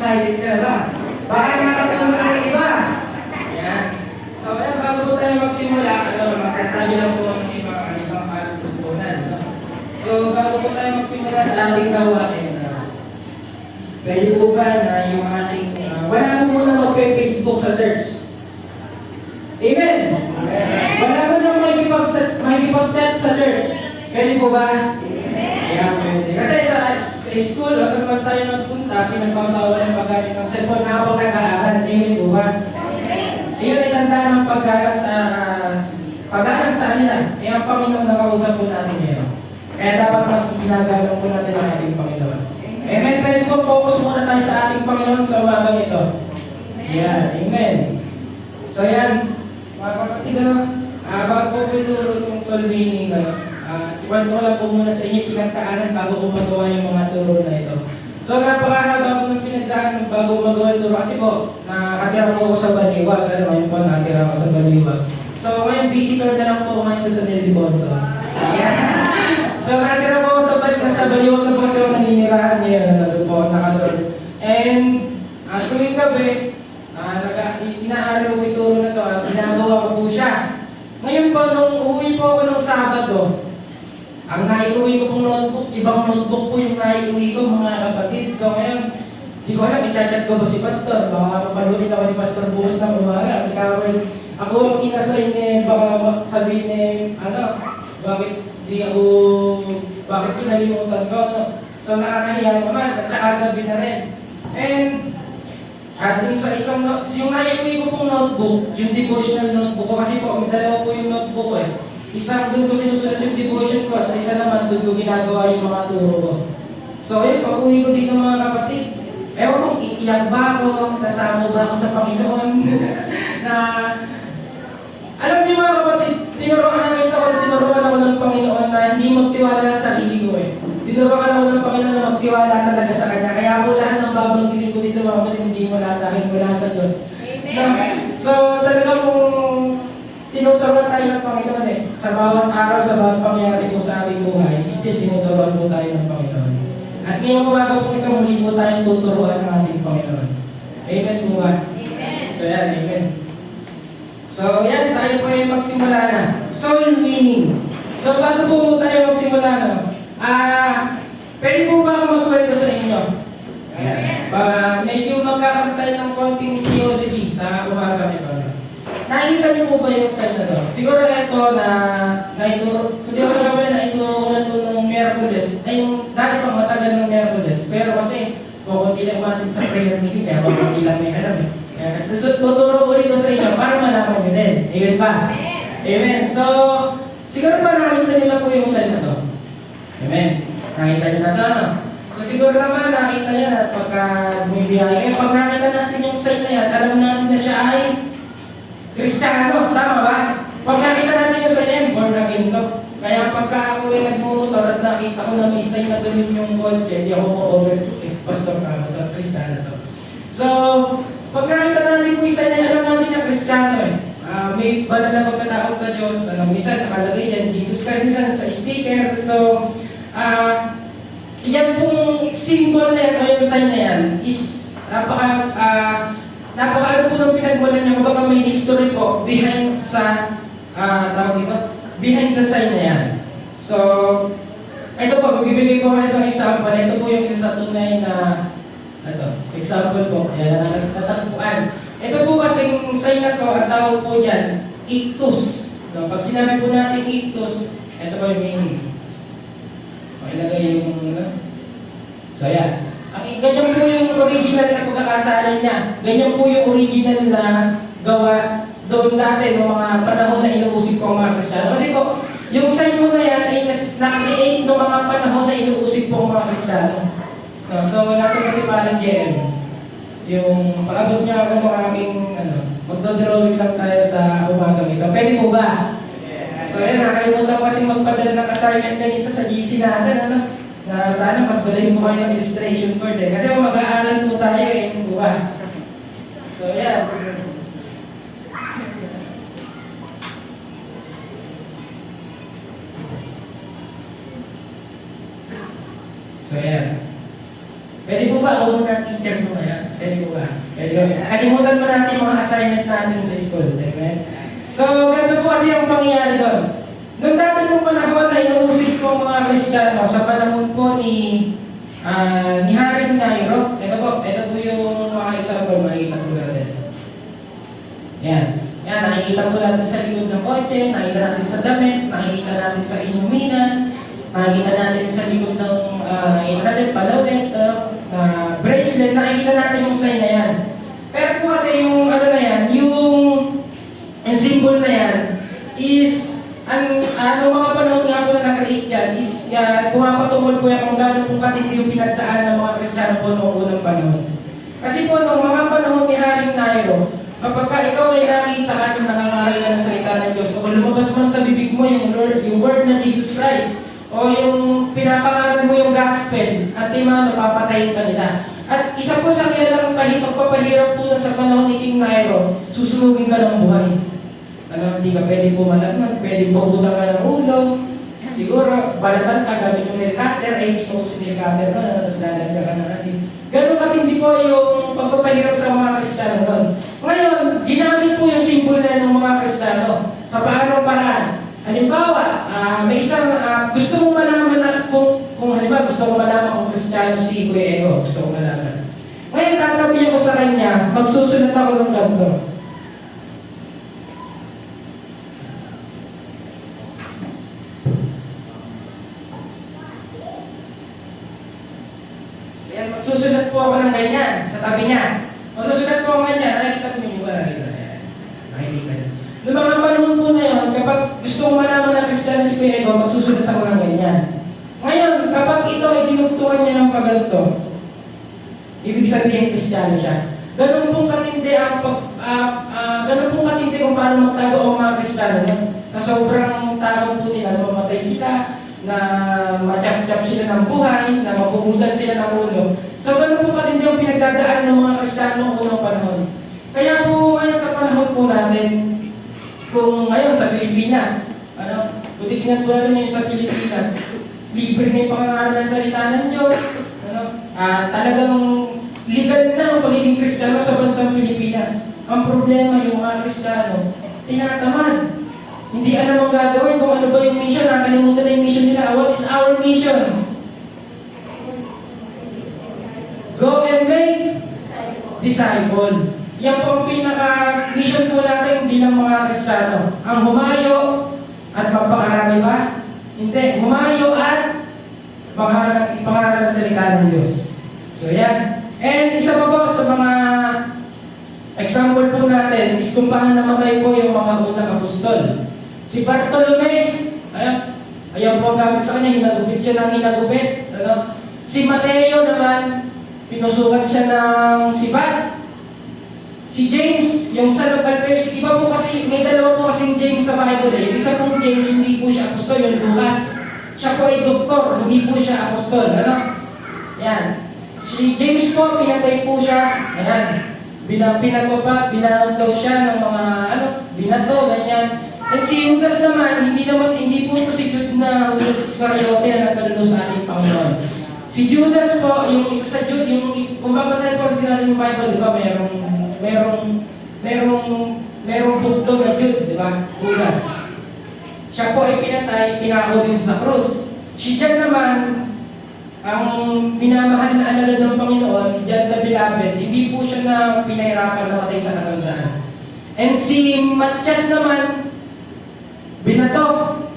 excited ka ba? Baka nakatulog na yung iba. Ayan. So, ayan, bago po tayo magsimula, magkasabi lang po ng isang pagpupunan. No? So, bago po tayo magsimula sa ating gawain, pwede po ba na yung ating, wala mo muna mag-Facebook sa church? Amen? Amen. Wala mo nang makikipag-chat sa church? Pwede po ba? Ayan, pwede. Kasi sa school, o saan man tayo nagpunta, pinagbabawal ang paggamit ng cellphone habang nag-aaral. Amen po ba? Iyon ay tandaan ng pag-aaral sa kanila. Eh, ang Panginoon nakausap po natin ngayon. Kaya dapat mas ginagalang po natin ang ating Panginoon. Amen. Pwede po focus muna tayo sa ating Panginoon sa umagang ito. Ayan. Amen. So, ayan. Mga kapatid, bago po ituro itong soul winning, ikwento ko lang po muna sa inyo pinagtaanan bago ko magawa yung mga turo na ito. So, napakahaba po ng pinagdaan bago magawa yung turo. Kasi po, nakatira po ako sa Baliwag. Ngayon po, nakatira ako sa Baliwag. So, ngayon, visitor na lang po ngayon sa San Ildefonso. Ayan. So, nakatira po ako sa Baliwag na po kasi ako naninirahan ngayon. Nandun po, nakador. And, tuwing gabi, inaaraw ko ituro na ito, ginagawa ko po siya. Ngayon po, nung uwi po ako ng Sabado, ang naiuwi ko pong notebook, ibang notebook po yung naiuwi ko, mga kapatid. So ngayon, di ko alam, i-chat ko ba si Pastor? Baka mapalurin ako ni Pastor bukas ng umaga. Kasi ako ang inassign niya, baka sabihin niya, bakit pinalimutan ko? No? So nakakahiya naman, at saka gabi na rin. And, dun sa isang, yung naiuwi ko pong notebook, yung devotional notebook ko, kasi po, may dalawa po yung notebook ko eh. Isang doon ko sinusunod yung devotion ko, sa isa naman doon ko ginagawa yung mga turo ko. So yun, pag-uwi ko dito mga kapatid, ewan kung iiyak ba ako, kasama ba ako sa Panginoon, na, alam niyo mga kapatid, tinuruan ako ng Panginoon na hindi magtiwala sa sarili ko eh. Tinuruan ako ng Panginoon na magtiwala talaga sa Kanya. Kaya ako lahat ng babanggitin ko dito mga kapatid, hindi mula sa akin, mula sa Diyos. Amen. So talaga kung tinuturuan tayo ng Panginoon eh. Sa bawat araw, sa bawat pangyayari po sa ating buhay, still tinuturuan po tayo ng Panginoon. At ngayong umaga po ito, muli po tayong tuturuan ng ating Panginoon. Amen po ba? Amen. So yan, amen. So yan, tayo po ay magsimula na. Soul winning. So bago po tayo magsimula na, pwede po ba akong magkwento sa inyo? Ayan. Medyo magkakaroon tayo ng konting theology sa umaga ito. Nakikita niyo po ba yung sign na to? Siguro ito naituro, hindi ako nagkamali na ituro ko na ito nung Miyerkules. Ay yung dati pang matagal ng Miyerkules. Pero kasi, kukunti lang natin sa prayer meeting, kaya kukunti lang may alam eh. So, tuturo ko rin sa inyo para malaman nyo din. Amen ba? Amen. So, siguro pa nakita niyo na po yung sign na to. Amen. Nakita niyo na to, ano? So, siguro naman nakita niyo na pagka bumibiyay. Pag nakita natin yung sign na yan, alam natin na siya ay Kristiyano, tama ba? Pag nakita natin yung sign, born again to. Kaya pagka ako ay nagmumotor at nakita ko na may sign na ganun yung kotse, di ako ma-overtook eh. Pastor ka to, Kristiyano to. So, pag nakita natin yung sign na alam natin na Kristiyano eh. May banal na pagkatao sa Diyos. Minsan nakalagay yan, Jesus Christ, minsan sa sticker. So, yan pong symbol na yan, o yung sign na yan, is napaka po ng pinagmulan niya, kumbaga may history po behind sa, behind sa sign na yan. So, ito po, magbibigay po kayo sa example. Ito po yung isa tunay na, example po, yan, natatagpuan. Ito po kasing sign na to, ang tawag po dyan, ictus. No, pag sinabi po natin ictus, ito po yung meaning. Ilagay yung, so yan. Ganyan po yung original na pagkakasalan niya. Ganyan po yung original na gawa doon dati noong mga panahon na inuusig po ang mga Kristiyano. Kasi po, yung sign mo na yan ay na-create noong mga panahon na inuusig po ang mga Kristiyano. No, so, nasa kasi parang JM. Yung paabot niya ako maraming magdodrawing lang tayo sa umagang ito. Pwede po ba? So yan, nakalimutan ko kasi magpadala ng assignment na isa sa GC natin, na sana magdalahin ko kayo ng illustration board eh. Kasi mag-aaral po tayo eh, po ba? So yan. So yan. Pwede po ba? Ako muna teacher po ngayon. Pwede po ba? Pwede po. Kalimutan mo natin yung mga assignment natin sa school. Amen? So, ganito po kasi ang pangyayari doon. Noong dati pong panahon na inuusit po ang mga Kristiyano sa panahon po ni Haring Nairo. Ito po yung mga example makikita po natin. Yan. Yan, nakikita po natin sa likod ng kotse, nakikita natin sa damit, nakikita natin sa inuminan, nakikita natin sa likod ng, nakikita natin palawit, bracelet, nakikita natin yung sign na yan. Pero po kasi yung ano na yan, yung symbol na yan is ano mga panahon nga po na na-create yan is pumapatungkol po yan kung gano'n kung katindi yung pinagdaan ng mga Kristiyano po noong unang panahon. Kasi po noong mga panahon ni Haring Nairo, kapag ka ikaw ay nakita at nangangaral ka ng salita ng Diyos o lumabas man sa bibig mo yung word na Jesus Christ o yung pinapangaral mo yung gospel at papatayin ka nila. At isa po sa kilalang pagpapahirap po sa panahon ni King Nairo, susunugin ka ng buhay. Hindi ka pwede pumalagnan, pwede pagbutan ka ng ulo. Siguro, balatan ka gamit yung nail cutter, hindi ko si nail cutter no, tapos lalagyan ka na kasi. Ganun katindi po yung pagpapahirap sa mga Kristiyano noon. Ngayon, ginamit po yung simbol na ng mga Kristiyano sa paanong paraan. Halimbawa, may isang gusto mong malaman na kung halimbawa gusto mong malaman kung Kristiyano si Kuya Ego, gusto mong malaman. Ngayon, tatabi ako sa kanya, magsusulat ako ng ganito. Magsusulat po ako ng ganyan sa tabi niya. Magsusulat po ako ganyan, nakikita po yung mga nakikita niyo. Noong mga panahon po na yun, kapag gusto kong malaman na Kristiyano si Kuya Ego, magsusulat ako ng ganyan. Ngayon, kapag ito ay dinugtukan niya ng paganto, ibig sabihin Kristiyano siya. Ganun pong katindi ganun pong katindi kung paano magtago ang mga Kristiyano na sobrang takot po nila na mamatay sila, na matiyap-tiyap sila ng buhay, na mapugutan sila ng ulo. So, ganun po katindi ang pinagdadaan ng mga Kristiyano noong unang panahon. Kaya po, ngayon sa panahon po natin, kung ngayon sa Pilipinas, buti tingnan po natin ngayon sa Pilipinas, libre na yung pangangaral ng salita ng Diyos, talagang legal na ang pagiging Kristiyano sa bansang Pilipinas. Ang problema yung mga Kristiyano, tinatamad. Hindi alam ang gagawin kung ano ba yung mission, nakalimutan na yung mission nila. What is our mission? Go and make disciple. Yan po ang pinaka-mission po natin bilang mga Kristiyano. Ang humayo at magpakarami ba? Hindi. Humayo at ipangaral ang salita ng Diyos. So yan. And isa pa po sa mga example po natin is kung paano namatay po yung mga unang apostol. Si Bartolome, ayan po ang gamit sa kanya, hinagupit siya ng hinagupit. Si Mateo naman, pinusukan siya ng sibat. Si James, yung son of Alphaeus, iba po kasi, may dalawa po kasing James sa Bible. Yung isa pong James, hindi po siya apostol, yung Lucas. Siya po ay doktor, hindi po siya apostol. Yan. Si James po, pinatay po siya. Ayan. Binanod daw siya ng mga, binato, ganyan. At si Judas naman, hindi po ito si Judas na Judas Iscariote na nagkalulo sa ating Panginoon. Si Judas po, yung isa sa Judas, kung babasahin po ang sinabi ng Bible, di ba, merong bugto na Judas, di ba? Judas. Siya po ay pinatay, pinako din sa krus. Si John naman, ang minamahal na alagad ng Panginoon, John the Beloved, hindi po siya na pinahirapan na matay sa karanggaan. And si Matias naman,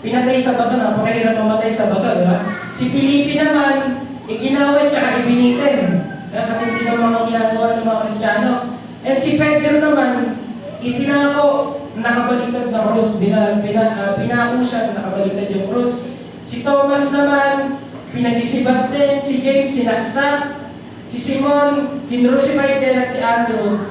pinatay sa bato, napakahirap mamatay sa bato, di ba? Si Felipe naman, iginawad tsaka ibinitin. Katindi ng mga ginagawa sa mga Kristiyano. And si Pedro naman, ipinako, nakabaliktad na krus, pinako siya, nakabaliktad yung krus. Si Thomas naman, pinagsisibat din. Si James, sinaksak. Si Simon, kinrucify din. At si Andrew,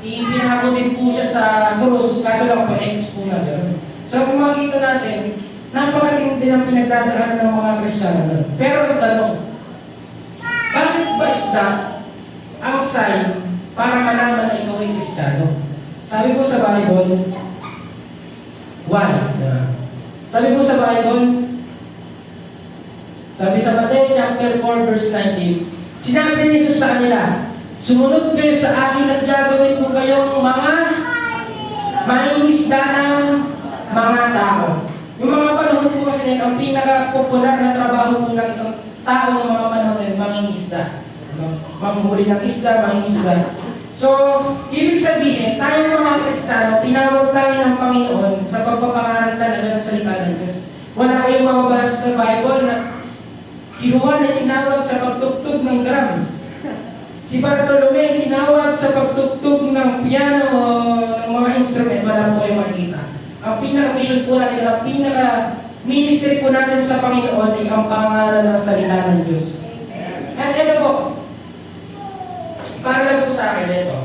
ipinako din po siya sa krus, kaso lang po ex po na gano'n. So kung makikita natin, napakatindi ang pinagdadaan ng mga Kristiyano nun. Pero ang tanong, bakit ba isda ang sign para malaman na ikaw ay Kristiyano? Sabi po sa Bible, why? Sabi po sa Bible, sabi sa Matthew chapter 4 verse 19, Sinabi ni Jesus sa kanila, sumunod kayo sa akin at gagawin ko kayong mga mangingisda ng mga tao. Yung mga panahon po kasi ngayon, ang pinaka-popular na trabaho po ng isang tao ng mga panahon ngayon, mangingisda. Manghuli ng isda, mangingisda. So, ibig sabihin, tayong mga Kristiyano, tinawag tayo ng Panginoon sa pagpapangaral talaga ng salita ng Diyos. Wala kayong mababasa sa Bible na si Juan ay tinawag sa pagtugtog ng drums. Si Bartolome tinawag sa pagtugtog ng piano o ng mga instrument. Wala po kayong makikita. Ang pinaka-mission po natin, ang pinaka-ministry po natin sa Panginoon ay ang pangaral ng salita ng Diyos. At ito po, para lang po sa akin ito.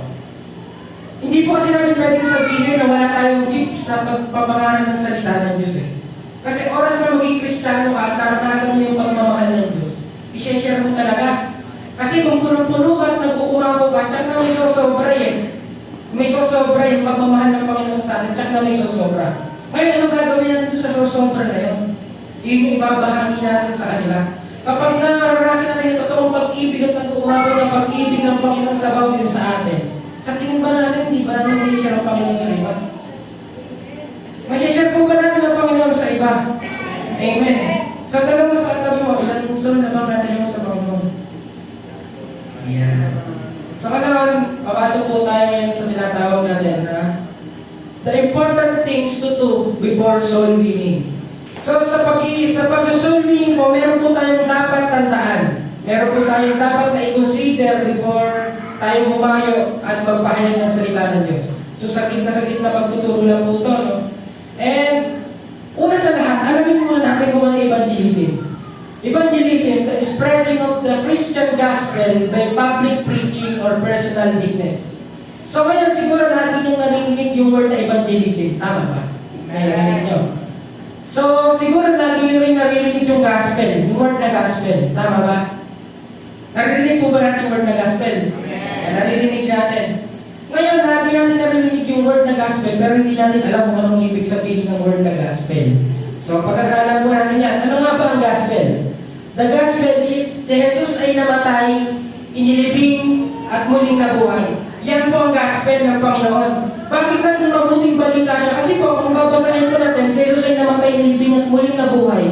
Hindi po kasi namin pwedeng sabihin na wala tayong gift sa pagpapangaral ng salita ng Diyos eh. Kasi oras na maging Kristiyano ka at naranasan mo yung pagmamahal ng Diyos, i-share mo talaga. Kasi kung puno-puno ka at nag-uumako ka, tsak na may sosobra eh. May sosobra yung pagmamahal ng Panginoon sa atin, tsak na may sosobra. Ngayon, ano gagawin natin sa sosobra na yun? Yun yung ibabahagi natin sa kanila. Kapag naranasan natin yung totoong pag-ibig at nag-uumako ng pag-ibig ng Panginoon sa bawat isa sa atin, sa tingin ba natin, hindi ba natin i-share ang Panginoon sa iba? May-share po ba natin ang Panginoon sa iba? Amen. So, tanong mo sa katabi mo, ilan puso na bang natin mo sa Panginoon? Ayan. So, kailangan, papasok po tayo ngayon sa tinatawag natin na the important things to do before soul winning. So, sa pag-soul winning po, meron po tayong dapat tandaan. Meron po tayong dapat na i-consider before tayo humayo at magpahayag ng salita ng Diyos. So, sakit na pagtuturo lang po ito, no? And, una sa lahat, alamin muna natin kung ano evangelism. Evangelism, the spreading of the Christian gospel by public preaching or personal witness. So ngayon siguro lagi nyo narinig yung word na evangelism. Tama ba? Narinig nyo. So siguro lagi nyo rin narinig yung gospel, yung word na gospel. Tama ba? Narinig po ba natin yung word na gospel? Yes. Narinig natin. Ngayon, lagi natin narinig yung word na gospel, pero hindi natin alam kung anong ibig sabihin ng word na gospel. So pag-aralan po natin yan. Ano nga ba ang gospel? The gospel is, si Jesus ay namatay, inilibing, at muling nabuhay. Yan po ang gospel ng Panginoon. Bakit naging mabuting balita siya? Kasi po, kung babasahin po natin, si Jesus ay namatay, inilibing, at muling nabuhay.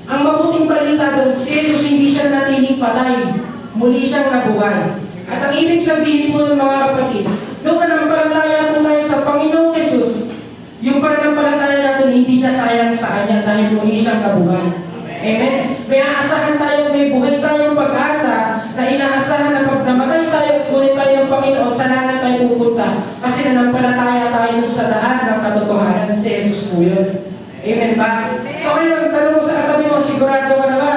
Ang mabuting balita doon, si Jesus hindi siya natiling patay, muli siyang nabuhay. At ang ibig sabihin po ng mga kapatid, nung nanampalataya po tayo sa Panginoong Jesus, yung pananampalataya natin hindi na sayang sa Kanya dahil muli siyang nabuhay. Amen? May aasahan tayo, may buhay tayong pag-asa na inaasahan na pag namatay tayo at kunin tayo ng Panginoon, sa langit tayo pupunta. Kasi nanampalataya tayo sa daan ng katotohanan, si Jesus po yun. Amen ba? So ngayon, tanong mo sa katabi mo, sigurado ka na ba?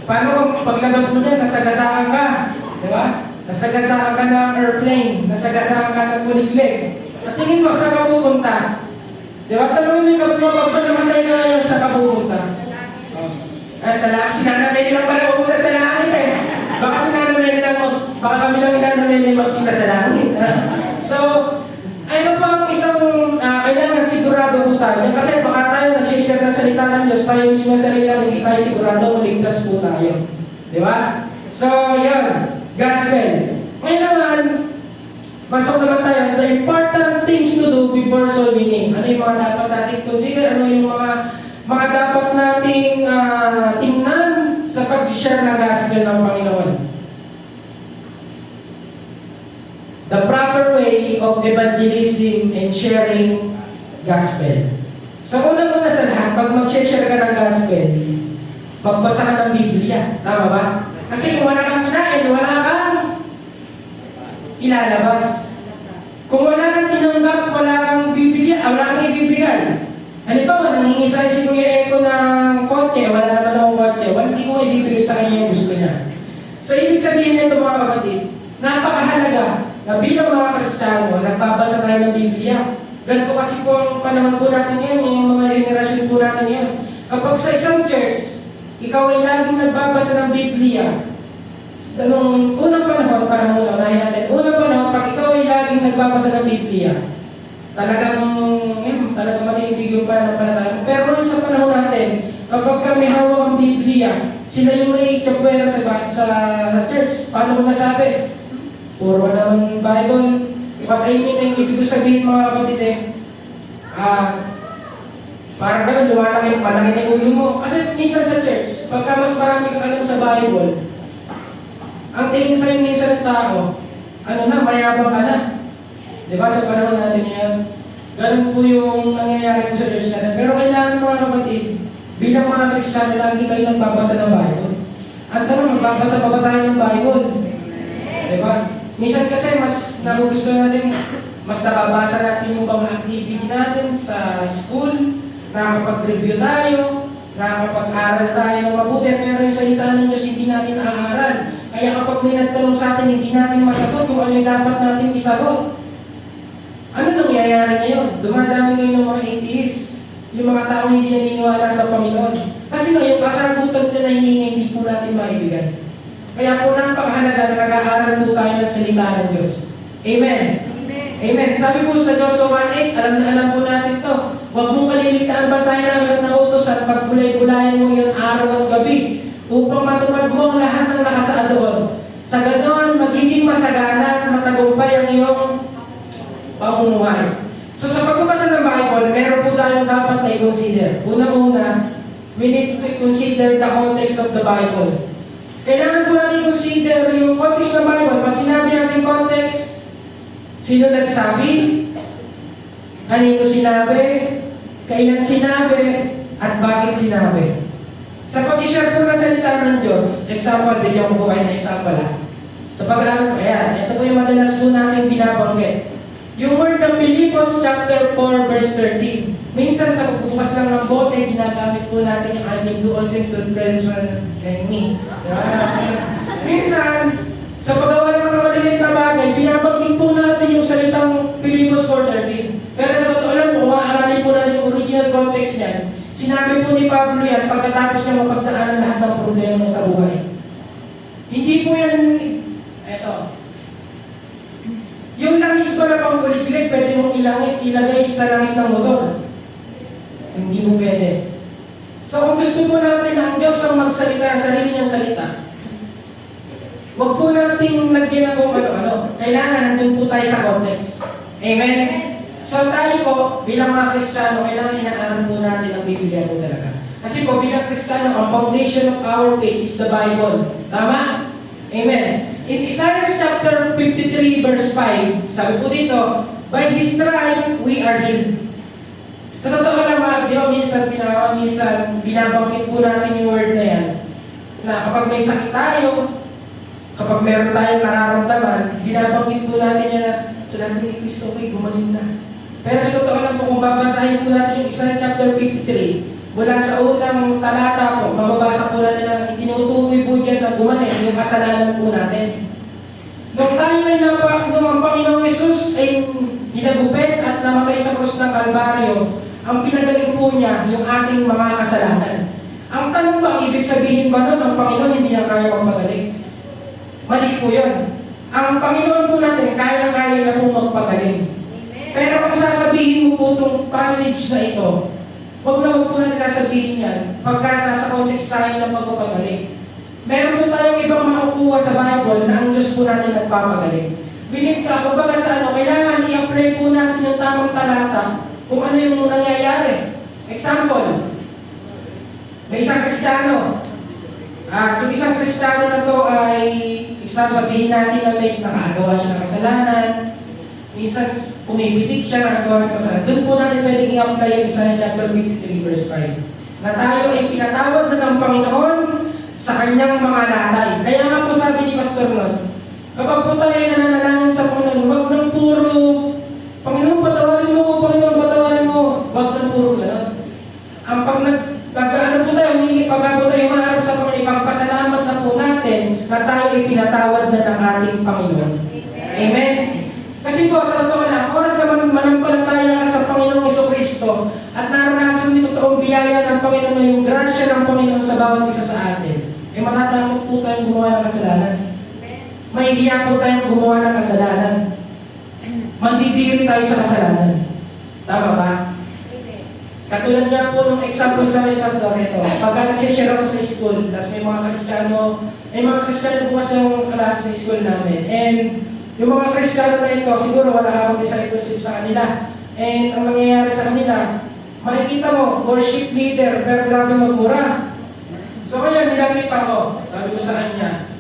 Paano kung paglabas mo dyan, nasagasaan ka? Di ba? Nasagasaan ka ng airplane, nasagasaan ka ng kuliglig. At tingin mo, saan ka pupunta? Di ba? Tanongin mo yung kapag mo, pag namatay ka ngayon, saan ka pupunta? Sa langit. Sinanamay nilang pala pupunta sa langit eh. Baka sinanamay nilang baka kami lang inanamay nilang magkita sa langit. So, ano pa ang isang kailangan sigurado po tayo. Kasi baka tayo nag-share ng salita ng Diyos, tayo mismo sa sarili hindi tayo sigurado maligtas po tayo. Di ba? So, yun. Gospel. Ngayon naman, pasok naman tayo. The important things to do before soul winning. Ano yung mga dapat natin consider? Ano yung mga dapat nating tingnan sa pag-share ng gospel ng Panginoon? The proper way of evangelism and sharing gospel. So, unang-una sa lahat, pag mag-share ka ng gospel, magbasa ka ng Biblia. Tama ba? Kasi kung wala kang kinain, wala kang ilalabas. Kung wala kang tinanggap, wala kang bibigyan, wala kang ibibigay. Halimbawa, nangingi sa'yo si Kuya Eko ng kotse, wala naman akong kotse, hindi ko ibibigay sa kanya yung gusto niya. So, ibig sabihin nito mga kapatid, napakahalaga na bilang mga Kristiyano, nagbabasa tayo ng Biblia. Ganito kasi po ang panahon po natin ngayon, yung mga generasyon po natin ngayon. Kapag sa isang church, ikaw ay laging nagbabasa ng Biblia, nung unang panahon natin, unang panahon, pag ikaw ay laging nagbabasa ng Biblia, talagang matindig yung pananampalataya. Pero sa panahon natin, kapag kami hawak ang Biblia, Sila yung may kapwera sa church. Paano ko nasabi? Puro ka naman Bible. What I mean, ang ibig ko sabihin mga kapatid parang gano'n, lumalaki na yung ulo mo. Kasi minsan sa church, pagka mas marami kang alam sa Bible, ang tingin sa'yo minsan ng tao, mayabang ka na. Diba, sa panahon natin ngayon, ganun po yung nangyayari po sa church natin. Pero kailangan mga kapatid, bilang mga Kristiyano, lagi kayo nagbabasa ng Bible. Ang tanong, magbabasa pa ba tayo ng Bible? Diba? Minsan kasi mas nagugustuhan natin, mas nababasa natin yung mga activity natin sa school, nakakapag-review tayo, nakakapag-aral tayo ng mabuti, pero yung salita ng Diyos hindi natin aaral. Kaya kapag may nagtanong sa atin, hindi natin masagot kung ano yung dapat natin isagot. Ano nangyayari ngayon? Dumadami ngayon ng mga atheists, yung mga tao hindi naniniwala sa Panginoon. Kasi ngayon, kasagutan nila na hindi po natin maibigay. Kaya po napakahalaga na nag-aaral po tayo ng salita ng Diyos. Amen? Amen. Sabi po sa Joshua 1:8, alam na alam po natin to. Huwag mong kaliligtaan basahin ang lahat ng utos at pagbulay-bulayan mo yung araw at gabi upang matupad mo ang lahat ng nakasaad doon. Sa ganoon, magiging masagana at matagumpay ang iyong pamumuhay. So sa pagbabasa ng Bible, meron po tayong dapat na i-consider. Unang-una, we need to consider the context of the Bible. Kailangan po natin i-consider yung context ng Bible. Pag sinabi natin context, sino nagsabi? Kanino sinabi? Kailan sinabi? At bakit sinabi? Sa pag-share po ng salita ng Diyos, example, bigyan ko po kayo ng example Sa pag-aaral po, ito po yung madalas po natin binabanggit. Yung word ng Filipos chapter 4 verse 13. Minsan sa pagbubukas lang ng bote, ginagamit po natin yung ating do all things to pleasure and me. Minsan, sa paggawa ng mga maliliit na bagay, binabanggit po natin yung salitang Filipos 4:13. Pero sa totoo lang po, maaralin po natin yung original context niyan. Sinabi po ni Pablo yan pagkatapos niya mapagdaanan lahat ng problema niya sa buhay. Hindi po yan, yung langis ba na pang kuliglig, pwede mong ilagay sa langis ng motor. Hindi mo pwede. So kung gusto po natin ang Diyos ang magsalita, sarili niyang salita, huwag po natin lagyan ng kung ano-ano. Kailangan nandun po tayo sa context. Amen? So tayo po, bilang mga Kristiyano, kailangan inaaral po natin ang Biblia po talaga. Kasi po, bilang Kristiyano, ang foundation of our faith is the Bible. Tama? Amen. In Isaiah chapter 53 verse 5, sabi po dito, by His stripe, we are healed. Sa totoo lang, di ba minsan binabanggit po natin yung word na yan, na kapag may sakit tayo, kapag meron tayong nararamdaman, binabanggit po natin yan na sa natin ni Kristo, okay, gumaling na. Pero sa totoo lang po, kung babasahin po natin yung Isaiah chapter 53, mula sa unang talata po, mababasa po natin na tinutukoy po dyan na gumaling yung kasalanan po natin. Nung tayo ay nung ang Panginoong Yesus ay hinagupit at namatay sa krus ng Kalbaryo, ang pinagaling po niya yung ating mga kasalanan. Ang tanong ba, ibig sabihin ba nun, ang Panginoon hindi na kaya magpagaling? Mali po yun. Ang Panginoon po natin, kaya-kaya na po magpagaling. Pero kung sasabihin mo po itong passage na ito, huwag po natin sasabihin yan pagka nasa context tayo ng pagpapagaling. Meron po tayong ibang makukuha sa Bible na ang Diyos po natin nagpapagaling. Kumbaga sa kailangan i-apply po natin yung tamang talata kung ano yung nangyayari. Example, may isang Kristiyano. Yung isang Kristiyano na to ay, sabihin natin na may nakagawa siya ng kasalanan, minsan pumipitik siya, nakagawa ng kasalanan. Doon po natin pwedeng i-apply yung Isaiah chapter 53 verse 5. Na tayo ay pinatawad na ng Panginoon sa kanyang mga lalay. Kaya nga po sabi ni Pastor Lon, kapag po tayo ay nananalangin sa Panginoon, huwag nang puro, Panginoon patawarin mo, Panginoon patawarin mo, huwag nang puro gano'n. Ang pag po tayo, pagka po tayo maharap sa Panginoon, ipagpasalamat na po natin na tayo ay pinatawad na ng ating Panginoon. Amen? Kasi po, sa totoo lang, oras na manampalataya ka sa Panginoong Jesucristo at naranasan mo yung totoong biyaya ng Panginoon na yung grasya ng Panginoon sa bawat isa sa atin, matatakot po tayong gumawa ng kasalanan. Mahihiya po tayong gumawa ng kasalanan. Mandidiri tayo sa kasalanan. Tama ba? Katulad nga po nung example sa may pastor, ito, pagka nag-share ako sa school, tapos may mga Kristiyano po kasi yung klase sa school namin. And yung mga Kristiyano na ito, siguro wala akong discipleship sa kanila. And ang nangyayari sa kanila, makikita mo, worship leader, pero grabe magmura. So kaya nilakita ko, sabi ko sa kanya,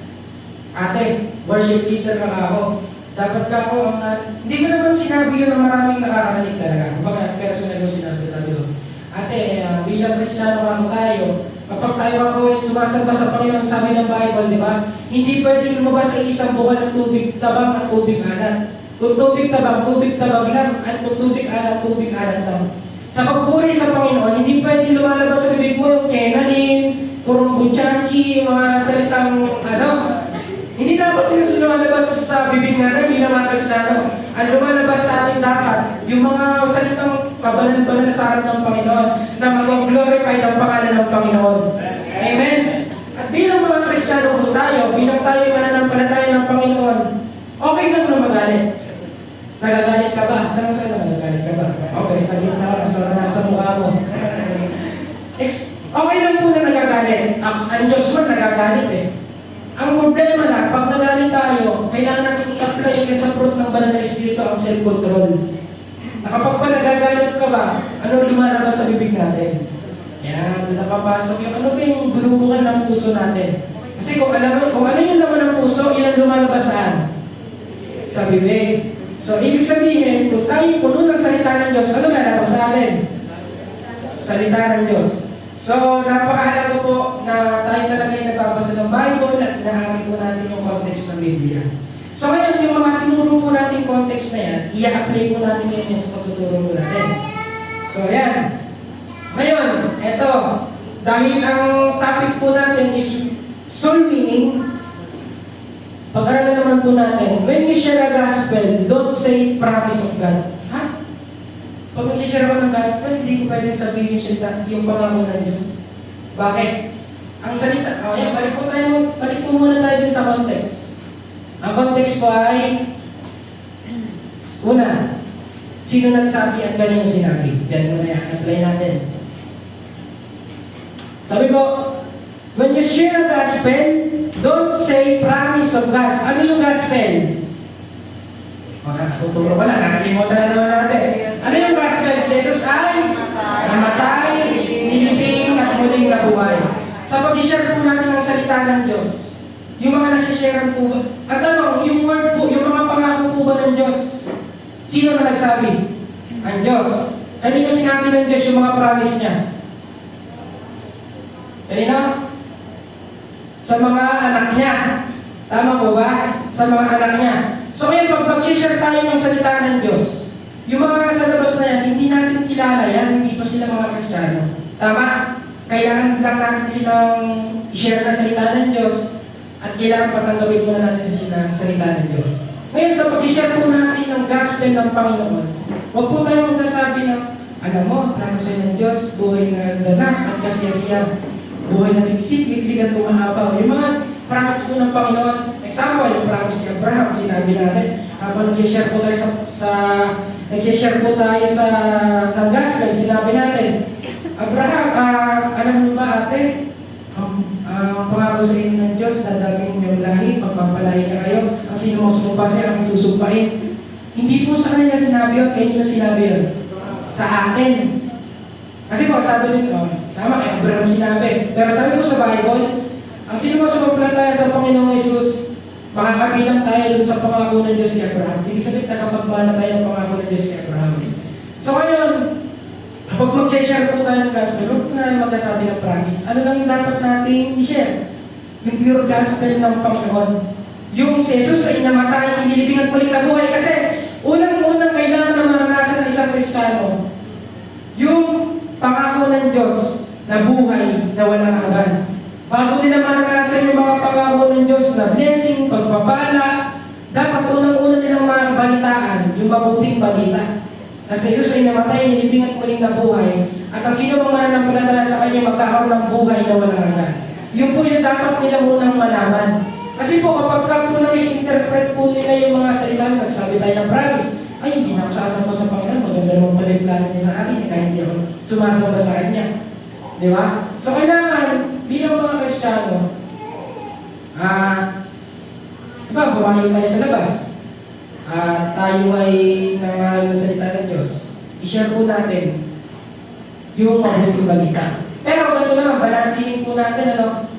ate, worship leader ka ako. Dapat ka ako, hindi ko naman sinabi yun na maraming nakakarinig talaga. Kumbaga, personal yung sinabi, sabi ko, ate, bilang Kristiyano ako tayo, kapag tayo ako sumasamba sa Panginoon, sabi ng Bible, di ba? Hindi pwedeng lumabas sa isang buwan ng tubig tabang at tubig alat. Kung tubig tabang lang, at kung tubig alat lang. Sa pagpupuri sa Panginoon, hindi pwedeng lumalabas sa bibig mo yung kenalin, kurumbuchachi, mga salitang, hindi dapat yung lumalabas sa bibig natin bilang mga Kristiyano. Ang lumalabas sa atin dapat, yung mga salitang kabalan-balan sa harap ng Panginoon na mag-glorify ang pangalan ng Panginoon. Amen? At bilang mga Kristiyano po tayo, bilang tayo mananampalataya ng Panginoon, okay lang na magalit. Nagagalit ka ba? Tanong sa'yo, nagagalit ka ba? Okay, taglit na sa mukha mo. Okay lang po na nagagalit. Ang Diyos man nagagalit eh. Ang problema lang, pag nagalit tayo, kailangan natin i-apply yung sa fruit ng banal na Espiritu ang self-control. Kapag pa nagagalit ka ba, ano lumalabas sa bibig natin? Yan, napapasok yung ano ba yung bulungan ng puso natin. Kasi kung alam mo, kung ano yung laman ng puso, yun ang lumalabas saan? Sa bibig. So, ibig sabihin, kung tayo puno ng salita ng Diyos, ano lalabas sa atin? Salita ng Diyos. So, napakahalaga po na tayo talaga yung nagbabasa ng Bible at inaaral po natin yung context ng Biblia. So, ngayon, yung mga tinuro po natin context na yan, i-apply po natin ngayon sa pagtuturo po natin. So, yan. Ngayon, eto, dahil ang topic po natin is soul winning, pag-aralan naman po natin, when you share a gospel, don't say promise of God. Ha? Pag mag-share ako ng gospel, hindi ko pwedeng sabihin yung pangako ng Diyos. Bakit? Ang salita, balik po muna tayo din sa context. Ang context po ay, una, sino nagsabi at kanino sinabi? Yan muna yan, apply natin. Sabi ko, when you share a gospel, don't say promise of God. Ano yung gospel? Natuturo pala, nakalimutan na naman natin. Ano yung gospel? Si Jesus ay namatay, nilibing at muling nabuhay. Sa pag-share po natin ang salita ng Diyos, yung mga nasi-share po ba? At tanong, yung word po, yung mga pangako po ba ng Diyos? Sino na nagsabi? Ang Diyos. Kanino sinabi ng Diyos yung mga promise niya? Kanino? Sa mga anak niya. Tama po ba? Sa mga anak niya. So ngayon, pag mag-share tayo ng salita ng Diyos, yung mga sa labas na yan, hindi natin kilala yan, hindi pa sila mga Kristiyano. Tama? Kailangan lang natin silang i-share na salita ng Diyos at kailangan patanggapin muna natin sila sa salita ng Diyos. Ngayon, sa pag-share po natin ng gospel ng Panginoon, huwag po tayong magsasabi ng, alam mo, promise ng Diyos, buhay na ganap at kasiyasiya, buhay na siksik, liglig at umahabaw. Yung mga promise po ng Panginoon, example, yung promise ni Abraham, sinabi natin, habang nag-share po tayo ng gospel, sinabi natin, Abraham, alam mo ba ate, ang pangako sa inyo ng Diyos, dadaming yung lahi, pagpapalahi ka kayo, ang sino mo sumumpa siya, ang susumpahin. Hindi po sa kanila sinabi yun, kanino sinabi yun? Sa atin. Kasi po, sabi din, sama kay Abraham sinabi. Pero sabi ko sa Bible, ang sino mo sumampalataya sa Panginoong Jesus, makakabilang tayo dun sa pangako ng Diyos kay Abraham. Ibig sabihin, nakapagmana tayo ng pangako ng Diyos kay Abraham. So ngayon, kapag mag-share po tayo ng gospel, huwag na magkasabi ng promise. Ano lang yung dapat natin i-share? Yung pure gospel ng Panginoon. Yung si Jesus ay namatay, inilibing at muling nabuhay. Kasi unang-unang kailangan na maranasan ng isang Kristiyano, yung pangako ng Diyos na buhay na walang hanggan. Bago nila maranasan yung mga pangako ng Diyos na blessing, pagpapala, dapat unang-una nilang mabalitaan yung mabuting balita. Na si Jesus ay namatay, nilibing at muling nabuhay, at ang sino mang mananampalataya sa Kanya magkakaroon ng buhay na walang hanggan. Yun po yung dapat nila munang malaman. Kasi po kapag ka po nang-interpret po nila yung mga salita, nagsabi tayo ng promise, ay hindi na ako sasama sa Panginoon, maganda naman pala yung pinagkatiwala niya sa akin, kahit hindi ako sumasamba sa kanya. Di ba? So, kailangan, bilang mga Kristiyano, diba, bumayo tayo sa labas. Tayo ay nangaral ng salita ng Diyos. I-share po natin yung mabuting balita. Pero ganito naman, balansihin po natin, ano?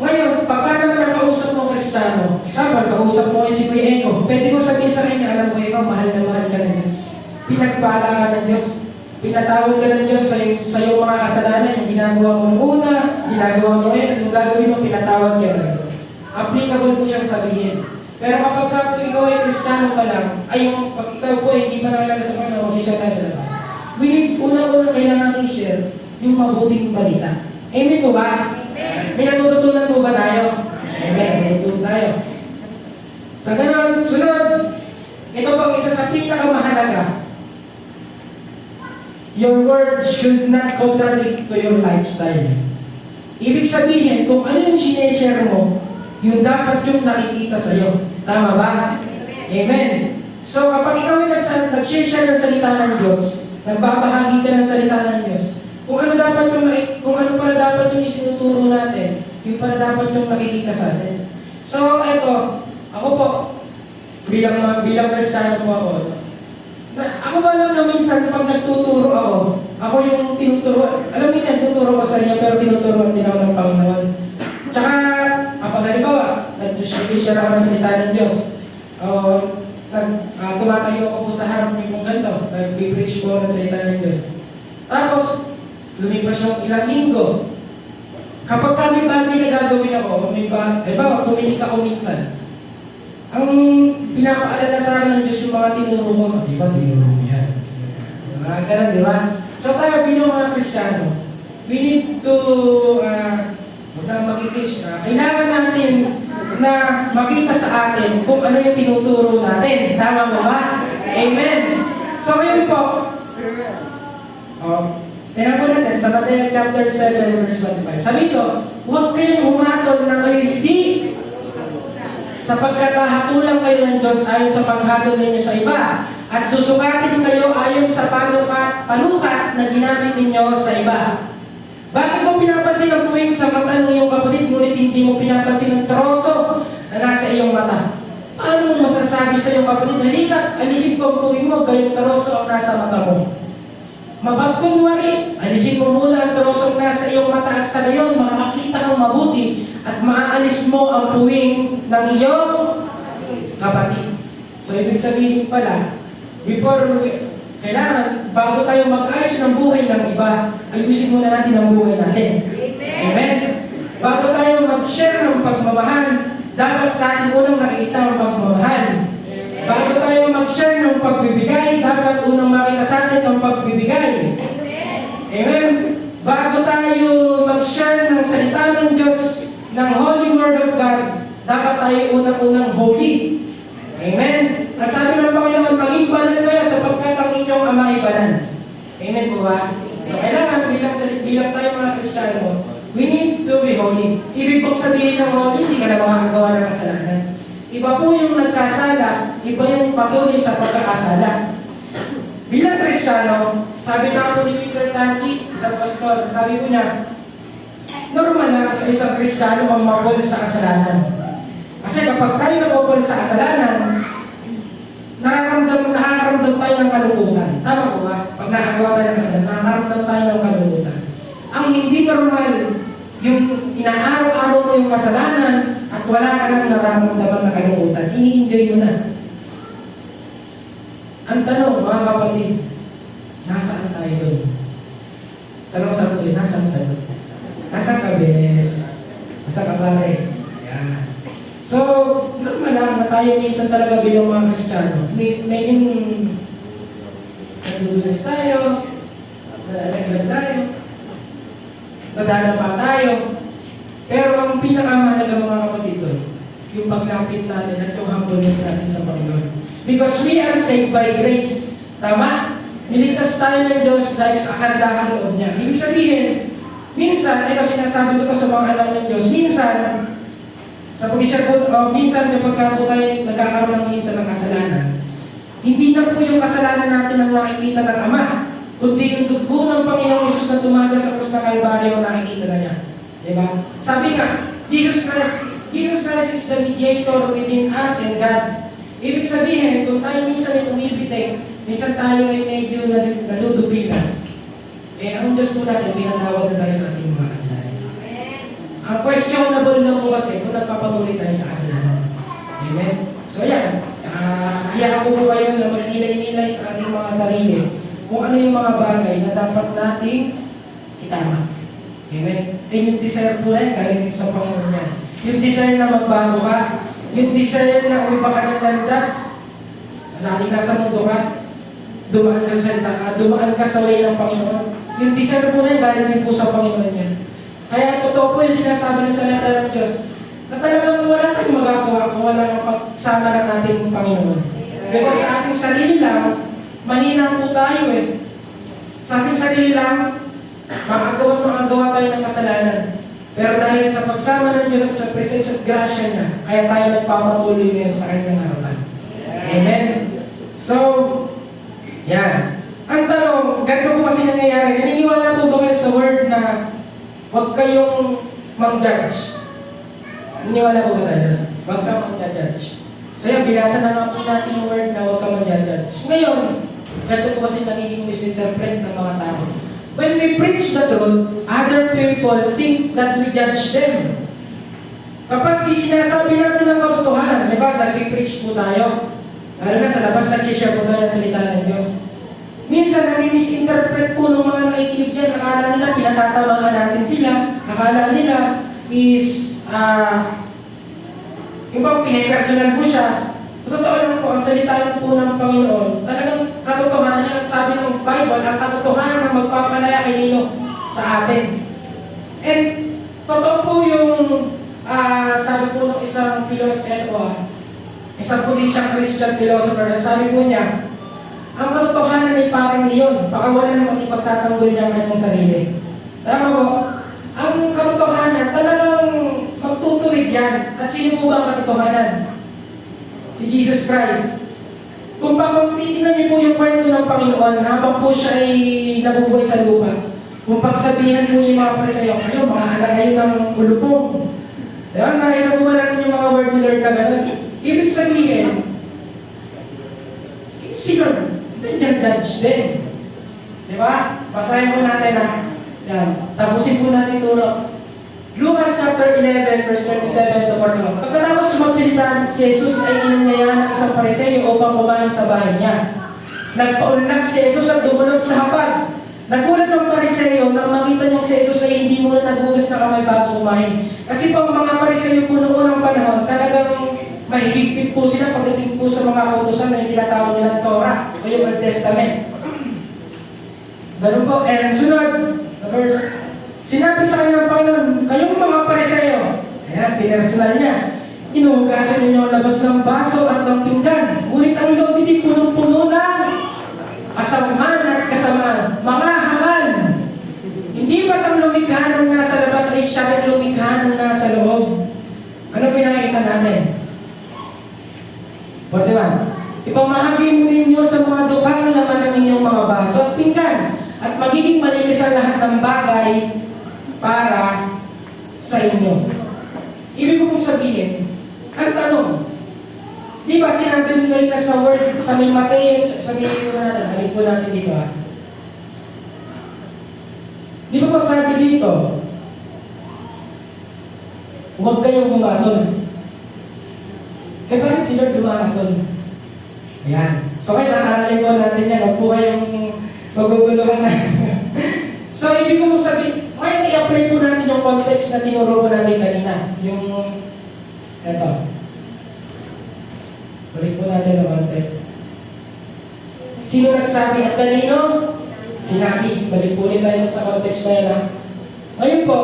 Ngayon, pagka naman nakausap mo Kristiyano, example, kausap mo si Kuya Eko, pwede ko sabihin sa kanya, alam mo ikaw, mahal na mahal ka ng Diyos. Pinagpala ka ng Diyos. Pinatawad ka ng Diyos sa iyong mga kasalanan, yung ginagawa mo noong una, ginagawa mo ngayon, at yung gagawin mo, pinatawad ka ng Diyos. Applicable po siyang sabihin. Pero kapag ka ikaw ay Kristiyano pa lang, ay yung pag ikaw po ay hindi pa nakilala sa Panginoon, kasi siya tayo sa labas. We need unang-unang kailangan i-share yung mabuting balita. Amen po ba? May natututunan po ba tayo? Amen. May natutunan tayo. Sa ganon, sunod, ito pang isa sa pinakamahalaga. Your words should not contradict to your lifestyle. Ibig sabihin, kung ano yung sineshare mo, yung dapat yung nakikita sa'yo. Tama ba? Amen. So, kapag ikaw ay nag-share ng salita ng Diyos, nagbabahagi ka ng salita ng Diyos, kung ano pala dapat yung isinuturo natin, yung pala dapat yung nakikita sa atin. So, eto, ako po, bilang Kristiyano po ako, ako ba lang na minsan pag nagtuturo ako yung tinuturo, alam niyo yan, tuturo ko sa inyo, pero tinuturuan din ako ng Panginoon. Tsaka, kapag halimbawa, nag-share ako ng salita ng Diyos, tumatayo ako po sa harap niyo kung ganito, nag-preach po ng salita ng Diyos. Tapos, lumipas yung ilang linggo. Kapag kami bagay na gagawin ako, halimbawa, puminik ako minsan, ang pinapaalala sa akin ng Diyos yung mga tinuro mo, di ba, tinuro mo yan? Ganun, di ba? So tayo bilang mga Kristiyano, we need to, kailangan natin na makita sa atin kung ano yung tinuturo natin. Tama mo ba? Amen! So ngayon po, tingnan po natin sa Matthew chapter 7, verse 25. Sabi ko, huwag kayong humatol na kayo hindi sapagkat hatulan kayo ng Diyos ayon sa paghatol ninyo sa iba at susukatin kayo ayon sa panukat na ginamit ninyo sa iba. Bakit mo pinapansin ang tuwing sa mata ng iyong kapatid ngunit hindi mo pinapansin ang troso na nasa iyong mata? Paano mo masasabi sa iyong kapatid, halika't alisin ko ang tuwing mo, gayong troso ang nasa mata mo? Mapagkunwari, alisin mo muna ang trosong nasa iyong mata at sa gayon, makakakita kang mabuti at maaalis mo ang puwing ng iyong kapatid. So, ibig sabihin pala, kailangan, bago tayo mag-ayos ng buhay ng iba, ayusin muna natin ang buhay natin. Amen? Bago tayo mag-share ng pagmamahal, dapat sa atin unang nakikita ang pagmamahal. Bago tayo mag-share ng pagbibigay, dapat unang makita sa atin ang pagbibigay. Amen? Bago tayo mag-share ng salita ng Diyos, ng Holy Word of God, dapat tayo unang-unang holy. Amen? Ang sabi ng Panginoon, maging banal kayo sapagkat ang inyong Ama ay banal. Amen po ba? So, kailangan bilang tayo mga Kristiyano, we need to be holy. Ibig pong sabihin ng holy, hindi ka na makakagawa ng kasalanan. Iba po yung nagkasala, iba yung patuloy sa pagkakasala. Bilang Kristiyano, sabi na ako ni Peter Tanji, isang pastor, sabi ko niya, normal na sa isang Kristiyano ang mapul sa kasalanan. Kasi kapag tayo napupul sa kasalanan, nakakaramdam tayo ng kalungkutan. Tama po ba? Pag nakagawa tayo ng kasalanan, nakakaramdam tayo ng kalungkutan. Ang hindi normal, yung inaaraw-araw mo yung kasalanan at wala ka nang nararamdaman na kalungkutan, ini-enjoy mo na. Ang tanong, mga kapatid, nasaan tayo doon? Tanong sa kapatid, nasaan tayo? Nasaan ka, Benes? Nasaan ka, pare? Ayan. So, normal lang na tayo minsan talaga bilang mga Kristiyano. May nadudulas tayo, nadalaglag tayo, madalapa tayo. Pero ang pinakamahalaga mga kapatid doon, yung paglapit natin at yung humbleness natin sa Panginoon. Because we are saved by grace. Tama? Niligtas tayo ng Diyos dahil sa kagandahan loob niya. Ibig sabihin, minsan, ito sinasabi ko to sa mga anak ng Diyos, minsan, sa pag-share po, minsan kapag po tayo nagkakaroon ng minsan ng kasalanan, Hindi na po yung kasalanan natin ang nakikita ng Ama, kundi yung dugo ng Panginoong Hesus na tumaga sa krus ng Kalbaryo ang nakikita na niya. Diba? Sabi nga, Jesus Christ is the mediator within us and God. Ibig sabihin, kung tayo minsan ay tumipitik, minsan tayo ay medyo nadudubilas. Ang Diyos po natin, pinatawad na tayo sa ating mga kasalanan. Ang questionable lang po kasi kung nagpapatuloy tayo sa kasalanan. Amen? So yan, hayaan ko po kayo na magnilay-nilay sa ating mga sarili kung ano yung mga bagay na dapat nating itama. Amen? Yung desire po yan, galing din sa Panginoon yan. Yung desire na magbago ka, yung desire na umiba ka ng landas, natin nasa mundo ka, dumaan ka sa way ng Panginoon. Yung desire po na yan, galing din po sa Panginoon yan. Kaya totoo po yung sinasabi ng salita ng Diyos, na talagang wala tayong magagawa kung wala ang pagsama ng ating Panginoon. Because sa ating sarili lang, mahina po tayo eh. Sa ating sarili lang, makagawa tayo ng kasalanan. Pero dahil sa pagsama ng Diyos, sa presence at grasya niya, kaya tayo nagpapatuloy ngayon sa kanyang harapan. Amen? So, yan. Ang tanong, ganito po kasi nangyayari. Naniniwala po ba kayo sa word na huwag kayong mag-judge? Naniniwala po ba tayo? Huwag kang mag-judge. So yan, bilasan na nga po natin yung word na huwag kang mag-judge. Ngayon, ganito po kasi nagiging misinterpret ng mga tao. When we preach the truth, other people think that we judge them. Kapag sinasabi natin ng katotohanan, di ba, nag-preach po tayo. Lalo na sa labas, nag-share po tayo ng salita ng Diyos. Minsan, nami-misinterpret po ng mga nakikinig dyan. Akala nila, pinatatamaan natin sila. Akala nila is, yung bang pinipersonal po siya. Totoo lang po, ang salita po ng Panginoon, talagang katotohanan niya, sabi ng Bible, ang katotohanan na magpapalaya kay Nino sa atin. And, totoo po yung, sabi po ng isang philosopher, isang po din siyang Christian philosopher, sabi po niya, ang katotohanan ay parang leon, baka wala naman ipagtatanggol niya ang kanyang sarili. Tama po, ang katotohanan talagang magtutuwid yan. At sino po ba ang katotohanan? Si Jesus Christ. Kung titignan niyo po yung kwento ng Panginoon habang po siya ay nabubuhay sa lupa, kung pagsabihan po niyo yung mga Pariseo, kayo, mga anak kayo ng ulupong. Diba? Nakita po ba natin yung mga word ni Lord na gano'n? Ibig sabihin, si Lord, nandiyan-judge din. Diba? Basahin po natin na. Yan. Tapusin po natin turo. Lucas chapter 11, verse 27 to 41. Pagkatapos magsalita si Jesus ay inanyayahan ng isang Pariseo upang kumain sa bahay niya. Nagpaunlak si Jesus at dumunod sa hapag. Nagulat ng Pariseo nang makita niyang si Jesus ay hindi muna nagugas na kamay bago kumain. Kasi po ang mga Pariseo po noong unang panahon, talagang mahihigpit po sila pagdating po sa mga kautusan na tinatawag nilang Torah o yung Old Testament. Ganun po, and sunod, the verse, sinabi sa kanya ng Panginoon, kayong mga Pariseo, ayan, pinersonal niya, inuhugasan ninyo ang labas ng baso at ng pinggan, ngunit ang loob hindi punong-puno ng kasamahan at kasamaan, mga hangal. Hindi ba't ang lumikha ng nasa labas ay siya rin lumikha ng nasa loob? Ano pinakita natin? 41. Ipamahagi mo ninyo sa mga dukha ang laman ng inyong mga baso at pinggan, at magiging malinis ang lahat ng bagay para sa inyo. Ibig ko pong sabihin, ang tanong, di ba sinabi nyo na sa word, sa may Mateo, sabihin ko natin, halik po natin dito ha. Di ba po sabi dito, huwag kayong humaton. Eh bakit si Lord humaton? Ayan. So kaya nakaralin po natin yan, huwag po kayong maguguluhan na. So ibig ko pong sabihin, ngayon i-apply po natin yung context na tinuro po natin kanina. Yung, eto. Balik po natin ng konti. Sino nagsabi at kanino? Sinabi. Balik po ulit tayo sa context na yan ha. Ngayon po,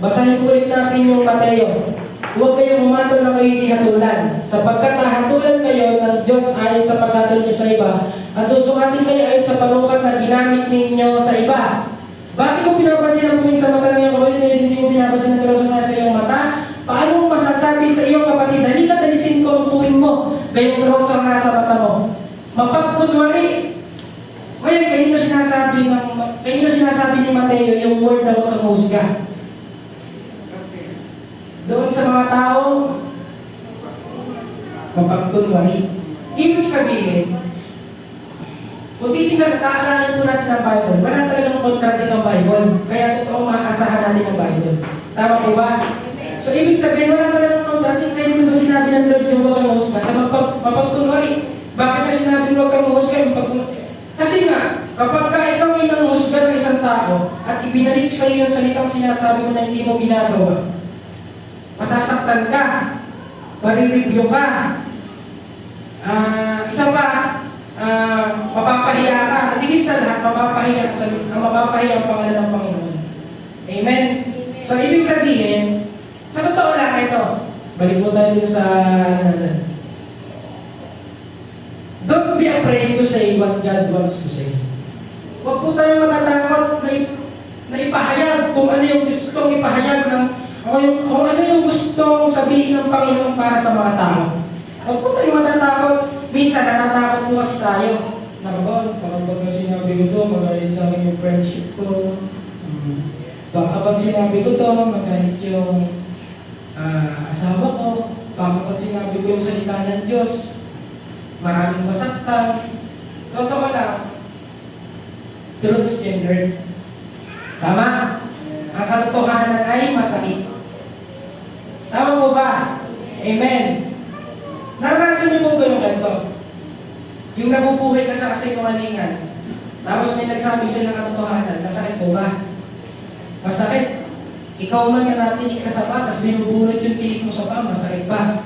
basahin po ulit natin yung Mateo. Huwag kayong humatol na kayo hindi hatulan, sapagkat hatulan kayo ng Diyos ayon sa paghatol niyo sa iba, at susukatin kayo ayon sa panukat na ginamit ninyo sa iba. Bakit mo pinapansin ang puwing sa mata ng iyong kapatid, ngunit hindi mo pinapansin ang dalawang sa iyong mata? Paano mo masasabi sa iyong kapatid, halika dalisin ko ang puwing mo, gayong troso ang nasa mata mo? Mapagkunwari. Ngayon, kanino sinasabi ni Mateo yung word na huwag kang mahusga? Doon sa mga taong mapagkunwari. Ibig sabihin, kung titignan at aaralin po natin ang Bible, wala talagang contradict ang Bible. Kaya totoong maaasahan natin ang Bible. Tama po ba? So, ibig sabihin, wala talagang contradict. Kaya hindi ba sinabi ng Lord yung huwag kang mahusga? Sa mapagkunwari. Bakit na sinabi huwag kang mahusga? Kasi nga, kapag ka ikaw ay nanghusga ng isang tao at ibinalik sa iyo yung salitang sinasabi mo na hindi mo ginagawa, masasaktan ka, marireview ka, isa pa, mapapahiya ka, at higit sa lahat, mapapahiya ang pangalan ng Panginoon. Amen? So, ibig sabihin, sa totoo lang ito, balik po tayo dito sa don't be afraid to say what God wants to say. Huwag po tayong matatakot na ipahayag kung ano yung gustong ipahayag kung ano yung gustong sabihin ng Panginoon para sa mga tao. Huwag po tayong matatakot. Minsan, natatakot po kasi tayo. Nakabag, pag sinabi ko to, magalit sa akin yung friendship ko. Baka pag sinabi ko to, magalit yung asawa ko. Baka pag sinabi ko yung salita ng Diyos, maraming masaktan. Totoo lang, truths can hurt. Tama? Ang katotohanan ay masakit. Tama po ba? Amen. Naranasan niyo po ba yung ganito? Yung nabubuhay ka sa kasinungalingan, tapos may nagsabi sila ng katotohanan, masakit po ba? Masakit. Ikaw man na natin ikasapa, tapos binubunot yung tinik mo sa pa, masakit ba?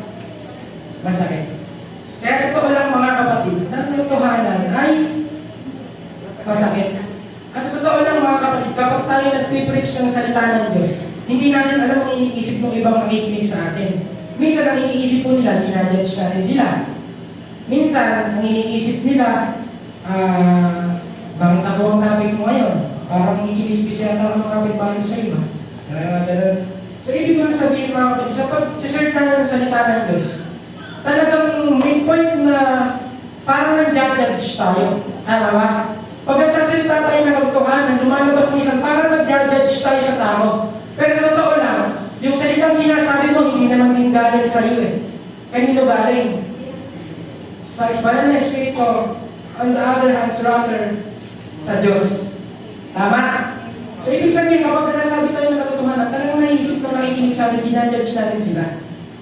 Masakit. Kaya ito lang mga kapatid, ng katotohanan ay masakit. At sa totoo lang mga kapatid, kapag tayo nag-preach ng salita ng Diyos, hindi natin alam ang iniisip ng ibang nakikinig sa atin. Minsan ang iniisip po nila, dinajudge natin sila. Minsan, ang iniisip nila, bakit ako ang topic mo ngayon? Parang ikinisbis yata ang mga kapitbahay sa iba. So, ibig ko na sabihin mga kapatid, sa pag-share tayo ng salita ng Diyos, talagang may point na parang nag-judge tayo. Tama ba? Pag nagsasalita tayo ng katotohanan, lumalabas minsan parang nag-judge tayo sa tao. Pero totoo lang, yung salitang sinasabi mo, hindi naman din galing sa iyo eh. Kanino galing? Sa banal na Espiritu, on the other hand, rather, sa Diyos. Tama? So, ibig sabihin, kapag nasabi tayo ng katotohanan, talagang naisip na makikinig sa atin, dinajudge natin sila.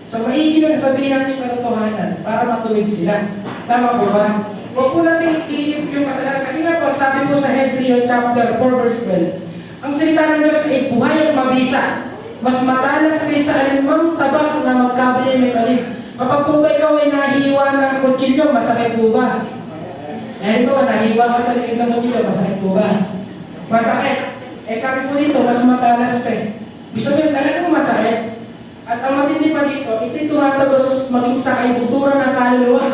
So, maigi na sabihin natin yung katotohanan para matuwid sila. Tama po ba? Huwag po natin iisip yung kasalanan. Kasi nga po, sabi po sa Hebrews chapter 4 verse 12, ang salita ng Diyos ay buhay at mabisa. Mas matalas kaysa alinmang tabak na magkabili may talim. Kapag po ba ikaw ay nahiwa ng kutsilyo, masakit po ba? Eh po, nahiwa ka sa liig ng kutsilyo, masakit po ba? Masakit. Eh sabi po dito, mas matalas pa eh. Bisa mo talagang masakit. At ang matindi pa dito, ito'y tumatagos maging sa kaibuturan ng kaluluwa.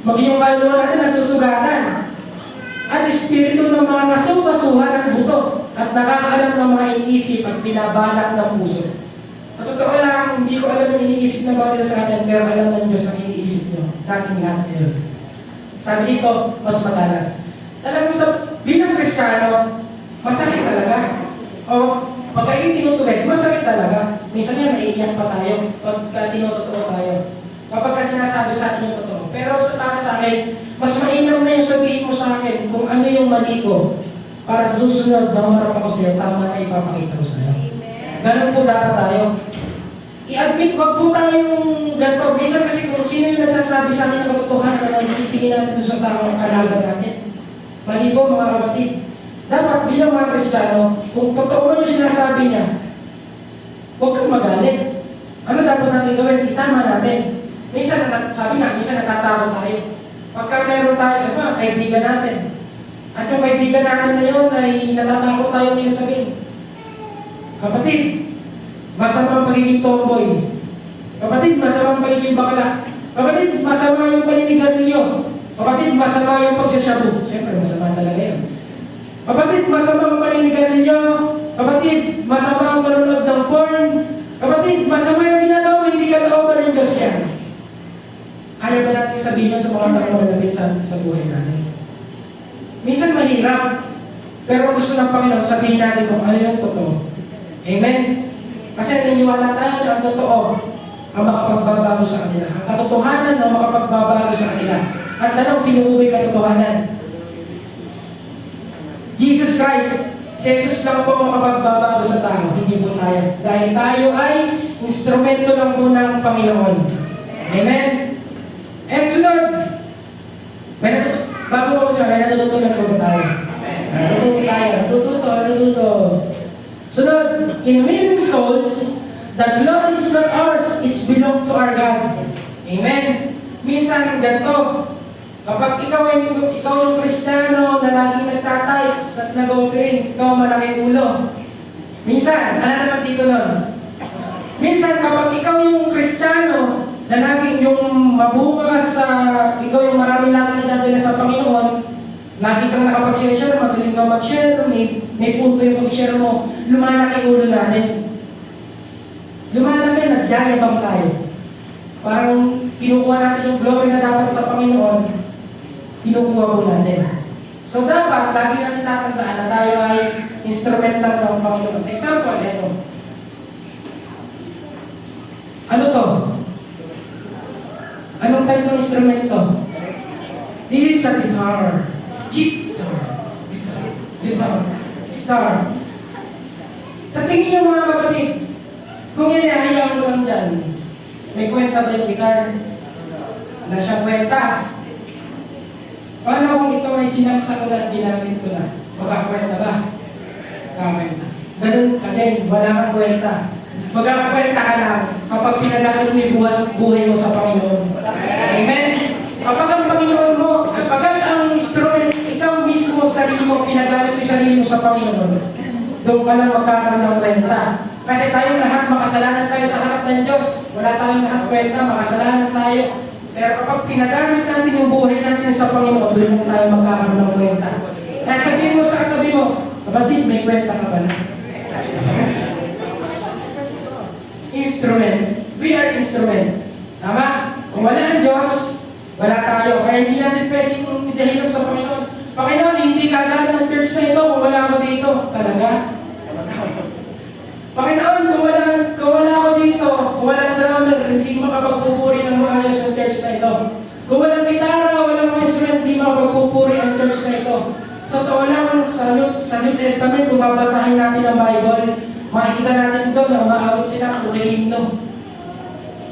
Maging yung kaluluwa natin nasusugatan. At espiritu ng mga kasukasuhan at buto. At nakakaalam ng mga inisip at binabalak ng puso. At totoo lang, hindi ko alam yung iniisip na bawal sa atin, pero alam ng Diyos ang iniisip nyo. Nating lahat ngayon. Sabi dito, mas matalas. Talagang bilang Kristiyano, masakit talaga. O, pagka yung tinutuloy, masakit talaga. Minsan yan, naiiyak pa tayo pagka tinutotoo tayo. Kapag ka sinasabi sa atin yung totoo. Pero para sa akin, mas mainam na yung sabihin mo sa akin kung ano yung mali ko para sa susunod na umarap ako sa'yo, tama na ipapakita ko sa'yo. Ganun po dapat tayo. I-admit, wag po tayong ganito. Minsan kasi kung sino yung nagsasabi sa atin ng katotohanan na natitingin natin doon sa taong kalaban natin. Mali po mga kapatid. Dapat bilang mga Kristiyano, kung totoo man yung sinasabi niya, huwag kang magalit. Ano dapat natin gawin? Itama natin. Minsan, sabi nga, minsan natatakot tayo. Pagka meron tayo, kaibigan natin. At yung kaibigan natin na yun ay natatakot tayo ngayon sabihin. Kapatid, masamang pagiging tomboy. Kapatid, masamang pagiging bakla. Kapatid, masama yung paninigarilyo. Kapatid, masama yung pagsasyabu. Siyempre, masama talaga yun. Kapatid, masama ang paninigarilyo. Kapatid, masama ang panunod ng porn. Kapatid, masama yung ginagawa, hindi ka naoban ng Diyos yan. Kaya ba natin sabihin sa mga taong malapit sa buhay natin? Minsan mahirap, pero gusto ng Panginoon sabihin natin kung ano yung totoo. Amen? Kasi naniniwala tayo na ang totoo ang makapagbabago sa kanila. Ang katotohanan ang makapagbabago sa kanila. Ang tanong, sino po ba'y katotohanan? Jesus Christ. Si Jesus lang po ang makapagbabago sa tao, hindi po tayo. Dahil tayo ay instrumento lang po ng Panginoon. Amen? And sunod, bago ko siya, may natututunan po ba tayo? Natututo. Sunod, in winning souls, the glory is not ours, it belongs to our God. Amen? Minsan, ganito, kapag ikaw yung Kristiyano na laging nagtatights at nag-offering, ikaw malaking ulo. Minsan, ano naman dito nun? Minsan, kapag ikaw yung Kristiyano na laging yung mabunga sa, ikaw yung marami lagi nadadala sa Panginoon, lagi kang nakapag-share, magaling kang mag-share, may punto yung mag-share mo, lumalaki ulo natin. Lumalaki, nagyayabang tayo. Parang kinukuha natin yung glory na dapat sa Panginoon, kinukuha po natin. So dapat, lagi natin tatandaan na tayo ay instrument lang ng Panginoon. Example, ito. Ano to? Anong type ng instrument to? This is a guitar. Guitar. Sa tingin niyo mga kapatid, kung inahayaan ko lang dyan, may kwenta ba yung guitar? Wala siyang kwenta. Paano kung ito ay sinaksak ko na at ginamit ko na? Magkakwenta ba? Magkakwenta. Ganun ka din, wala kang kwenta. Magkakwenta ka lang kapag pinagamit mo yung buhay mo sa Panginoon. Amen? Kapag ang Panginoon mo, kapag ang instrument, ikaw mismo, sarili mo, pinagamit mo yung sarili mo sa Panginoon, doon ka lang magkakaroon ng kwenta. Kasi tayong lahat, makasalanan tayo sa harap ng Diyos. Wala tayong lahat kwenta, makasalanan tayo. Pero kapag pinagamit natin yung buhay natin sa Panginoon, doon lang tayo magkakaroon ng kwenta. Kaya sabihin mo sa katabi mo, kapatid, may kwenta ka pala. Instrument. We are instrument. Tama? Kung wala ang Diyos, wala tayo. Kaya hindi natin pwedeng idahilog sa Panginoon. Panginoon, hindi kagana ng church na ito kung wala ako dito. Talaga? Panginoon, kung wala ako dito, kung walang drummer, hindi makapagpupuri ng maayos ang church na ito. Kung walang gitara, walang instrument, hindi makapagpupuri ang church na ito. So, lang sa New Testament, kung babasahin natin ang Bible, makikita natin doon na umaabot sila kung himno.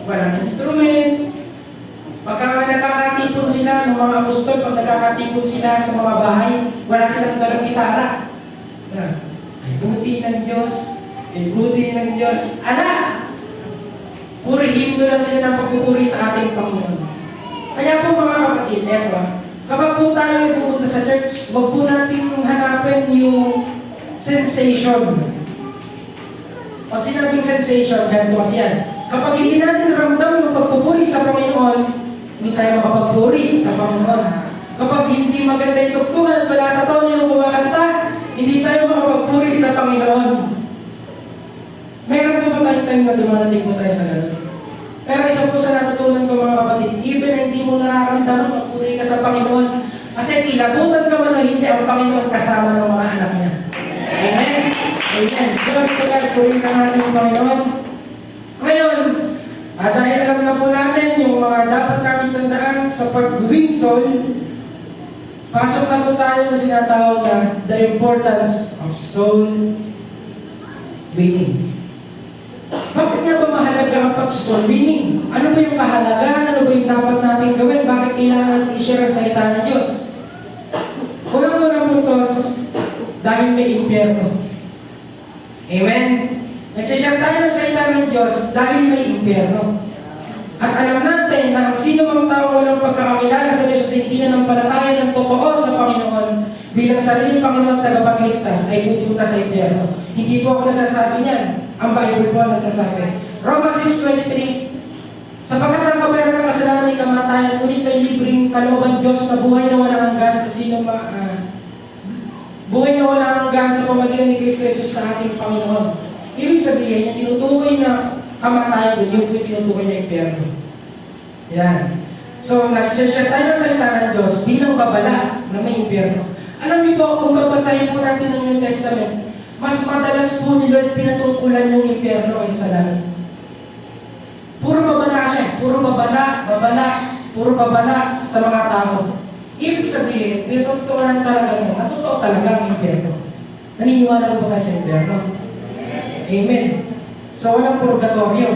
Walang instrument. Pagka nakakatipon sila ng mga apostol, pag nakakatipon sila sa mga bahay, wala silang dalang gitara. Ay buti ng Diyos. Ay buti ng Diyos. Ala! Puro himno lang sila ng pagpupuri sa ating Panginoon. Kaya po mga kapatid, eto kapag po tayo pupunta sa church, huwag po natin hanapin yung sensation. Pag sinabing sensation, ganito kasi yan. Kapag hindi natin ramdam yung pagpupuri sa Panginoon, hindi tayo makapagpuri sa Panginoon. Kapag hindi maganda yung tugtungan at wala sa tono yung kumakanta, hindi tayo makapagpuri sa Panginoon. Meron po ba tayo na dumarating po tayo sa ganun? Pero isa po sa natutunan ko mga kapatid, even na hindi mo nararamdaman, magpuri ka sa Panginoon. Kasi kilabutan ka man o hindi, ang Panginoon kasama ng mga anak niya. Amen? Amen. Glory to God, purihin ka natin ang Panginoon. Ngayon, dahil alam na po natin yung mga dapat natin tandaan sa pag-win soul, pasok na po tayo sa sinatawag na the importance of soul winning. Bakit nga ba mahalaga ang pag-soul winning? Ano ba yung kahalagahan? Ano ba yung dapat natin gawin? Bakit kailangan natin i-share ang salita ng Diyos? Unang-unang puntos, dahil may impyerno. Amen? Nagsashare tayo ng salita ng Diyos dahil may impyerno. At alam natin na ang sino mang tao walang pagkakakilala sa Diyos at hindi na ng palataya ng totoo sa Panginoon bilang sariling Panginoon tagapagligtas ay pupunta sa impyerno. Hindi po ako nagsasabi niyan. Ang Bible po ang nagsasabi. Romans 6:23, sapagkat ang kapera ng kasalanan ay kamatayan, ngunit may libreng kalooban Diyos na buhay na walang hanggan sa buhay na walang hanggan sa pamagitan ni Kristo Jesus na ating Panginoon. Ibig sabihin, yung tinutukoy na kamatayan doon, yung tinutukoy na impyerno. Yan. So, nag-share tayo ng salita ng Diyos bilang babala na may impyerno. Alam niyo po, kung babasahin po natin ng New Testament, mas madalas po ni Lord pinatungkulan yung impyerno kaysa langit. Puro babala siya. Puro babala, babala, puro babala sa mga tao. Ibig sabihin, pinatutuanan talaga mo, natotoo talaga ang impyerno. Naniniwala mo ba tayo sa impyerno? Amen. So, walang purgatorio.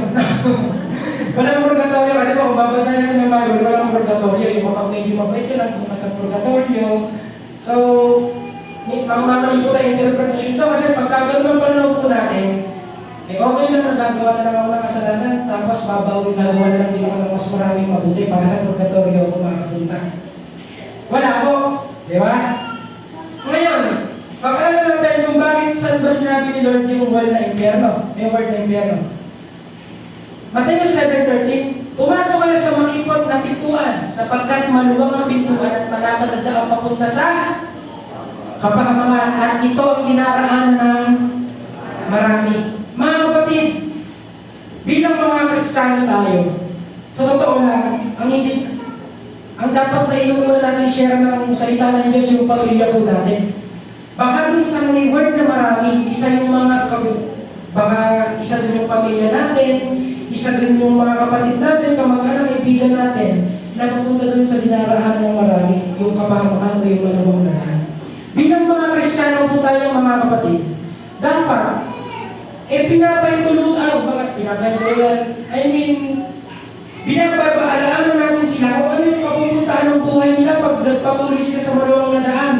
Walang purgatorio kasi kung babasahin natin ng Bible, walang purgatorio. Yung kapag medyo mabait ka lang, kung sa purgatorio. So, mamamali po tayo interpretation ito kasi pagkagano'n ng pananaw po natin, okay lang nagagawa na lang ako ng kasalanan, tapos babawi, gagawa na lang din ako ng mas maraming mabuti para sa purgatorio ako makapunta. Wala po. Di ba? Ngayon, pag-aralan lang tayo kung bakit saan ba sinabi ni Lord yung word na impyerno. Yung word na impyerno. Matthew 7:13, pumasok kayo sa makipot na pintuan, sapagkat maluwang ang pintuan at malapad ang daang papunta sa kapahamakan, at ito ang dinaraanan ng marami. Mga kapatid, bilang mga Kristiyano tayo, sa totoo lang, ang dapat na muna natin share ng salita ng Diyos yung pamilya po natin. Baka dun sa may word na marami, isa yung baka isa din yung pamilya natin, isa din yung mga kapatid natin, kamag-anak, kaibigan natin, na pupunta dun sa dinaraan ng marami, yung kapahamakan o yung maluwang na daan. Bilang mga Kristiyano po tayo, mga kapatid, dapat, binababaalaano natin sila kung ano yung kapupuntahan ng buhay nila pag nagpatuloy sila sa maluwang na daan.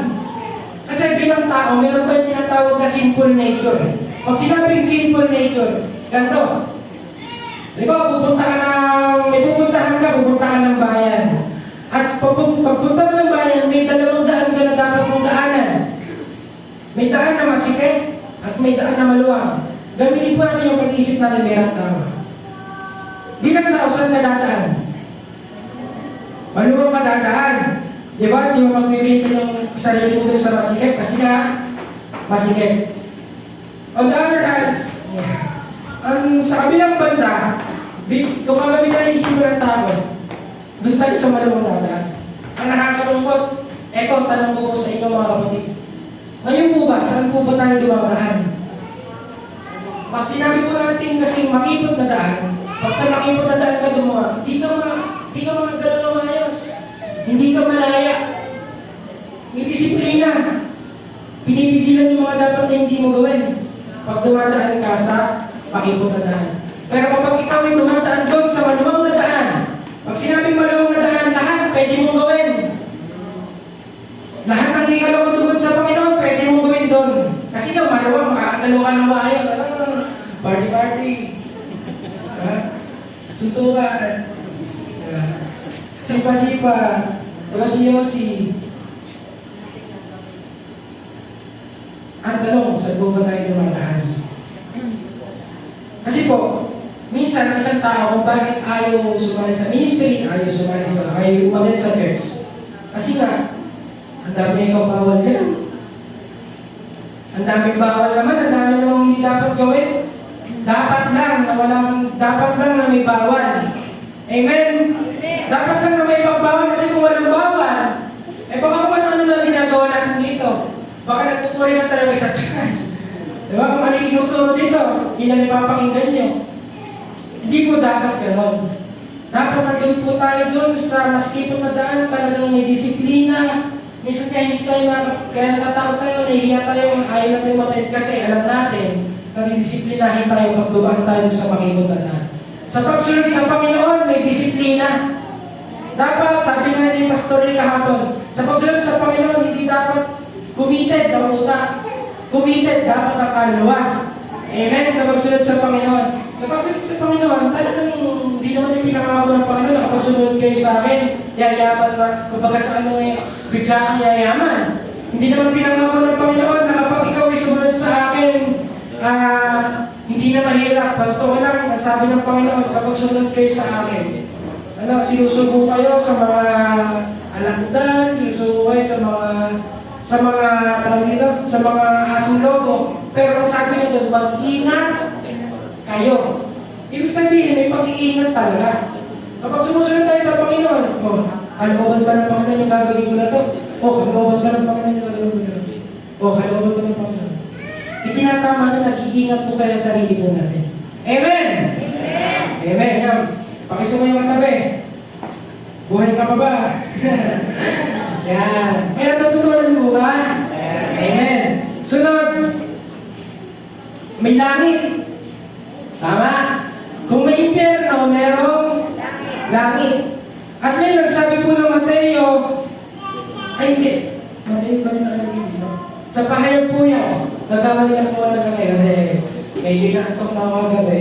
Kasi bilang tao, meron tayong tinatawag na sinful nature. Pag sinabing sinful nature, ganito. Di ba, may pupuntahan ka ng bayan. At pagpunta mo ng bayan, may 2 daan ka na dapat mong daanan. May daan na masikip at may daan na maluwang. Gamitin po natin yung pag-iisip natin bilang tao. Bilang tao, saan ka dadaan? Maluwang ka dadaan. Di ba? Di mo magpipilitin yung sarili mo dun sa masikip kasi nga masikip. On the other hand, sa kabilang banda, kung magamin na isip mo ng tao, doon tayo sa maluwang dadaan. Ang nakakalungkot, eto, tanong ko po sa inyo mga kapatid. Ngayon po ba, saan po ba tayo dumadaan? Pag sinabi po natin kasi makipot na daan, pag sa makipot na daan ka dumaan, di ka magalaw na maayos. Hindi ka malaya. May disiplina. Pinipigilan yung mga dapat na hindi mo gawin. Pag dumadaan ka sa makipot na daan. Pero kapag ikaw ay dumadaan doon sa maluwang na daan, pag sinabing maluwang na daan, lahat pwede mong gawin. Lahat ng di ka tugod sa Panginoon, pwede mong gawin doon. Kasi daw, maluwang, makakatalo ka ng maayos. Party. Suntukan. Sipa-sipa. Yosi-yosi. Ang tanong, saan po ba tayo dumadaan? Kasi po, minsan isang tao kung bakit ayaw sumali sa ministry, ayaw umalit sa church. Kasi nga, ang dami ikaw bawal yan. Ang daming bawal naman, ang dami namang hindi dapat gawin. Dapat lang na may bawal. Amen? Dapat lang na may pagbawal kasi kung walang bawal, baka kung ano na ginagawa natin dito. Baka nagtuturi na tayo sa takas. Diba? Kung ano yung tinuturo dito, ilan ipapakinggan nyo. Hindi po dapat gano'n. Dapat nandun po tayo dun sa maskipot na daan, talagang may disiplina. Minsan kaya natatakot tayo, nahihiya tayo, ayaw na tayo matend kasi alam natin, nadidisiplinahin tayo pag dumaan tayo sa makipot na daan. Sa pagsunod sa Panginoon, may disiplina. Dapat, sabi nga ni Pastor kahapon, sa pagsunod sa Panginoon, hindi dapat committed na utak. Committed dapat ang kaluluwa. Amen? Sa pagsunod sa Panginoon. Sa pagsunod sa Panginoon, talagang hindi naman yung pinangako ng Panginoon, nakapagsunod kayo sa akin, yayaman na, kumbaga sa ano bigla kang yayaman. Hindi naman pinangako ng Panginoon na kapag ikaw ay sumunod sa akin, hindi na mahirap. Totoo lang, sabi ng Panginoon, kapag sunod kayo sa akin, sinusubo kayo sa mga alakdan, sinusubo kayo sa mga asong lobo. Pero ang sabi niyo doon, mag-ingat kayo. Ibig sabihin, may pag-iingat talaga. Kapag sumusunod tayo sa Panginoon, kalooban ba ng Panginoon yung gagawin ko na to? Kalooban ba ng Panginoon yung gagawin ko na to? Kalooban ba ng Panginoon? Itinatama na nag-iingat po tayo sa sarili po natin. Amen! Amen! Amen! Yan. Pakisumo yung katabi. Buhay ka pa ba? Yan. May natutunan mo ba? Amen! Sunod, may langit. Tama? Kung may impyerno, merong langit. At ngayon, nagsabi po ng Mateo, ay hindi. Mateo ba rin nakalagay dito? Sa pahayag po yan. Nagkamali lang po nakalagay kasi may ginaantok na ako kagabi.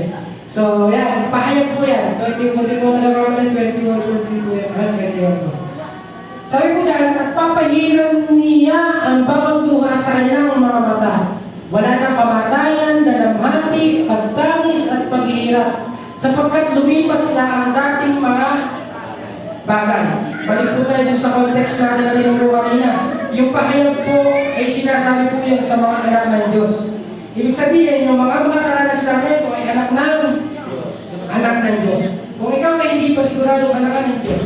So, yan. Pahayag po yan. 20, hindi po nagkamali 21, 14 po yan. 21 po. Sabi po dyan, at papahiran niya ang bawat luha sa kanyang mga mata. Wala nang kamatayan, dalamhati, pagtangis at paghihirap. Sapagkat lumipas na ang dating mga bagay. Balik po tayo dun sa context natin na tinuro kanina. Yung pahayag po ay sinasabi po yan sa mga anak ng Diyos. Ibig sabihin, yung mga karanas lang nito ay anak ng Diyos. Kung ikaw ay hindi pa sigurado anak ng Diyos,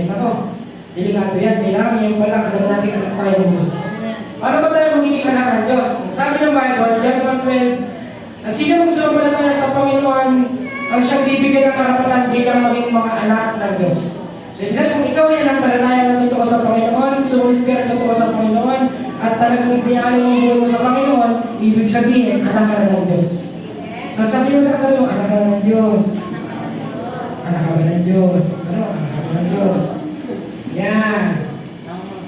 nako, delikado yan. Kailangan yung pala, alam natin anak tayo ng Diyos. Paano ba tayo magiging anak ng Diyos? Sabi ng Bible, John 1:12, sino mong sumampalataya sa Panginoon ang siyang bibigyan ng karapatan bilang maging mga anak ng Diyos. So, kung ikaw ay nanampalataya na totoo sa Panginoon, sumunod ka na totoo sa Panginoon, at talagang ipinalo ang buhay mo sa Panginoon, ibig sabihin, anak ka na ng Diyos. So, sabihin mo sa katabi mo, anak ka na ng Diyos. Anak ka ba ng Diyos? Anak ka ba ng Diyos? Yan.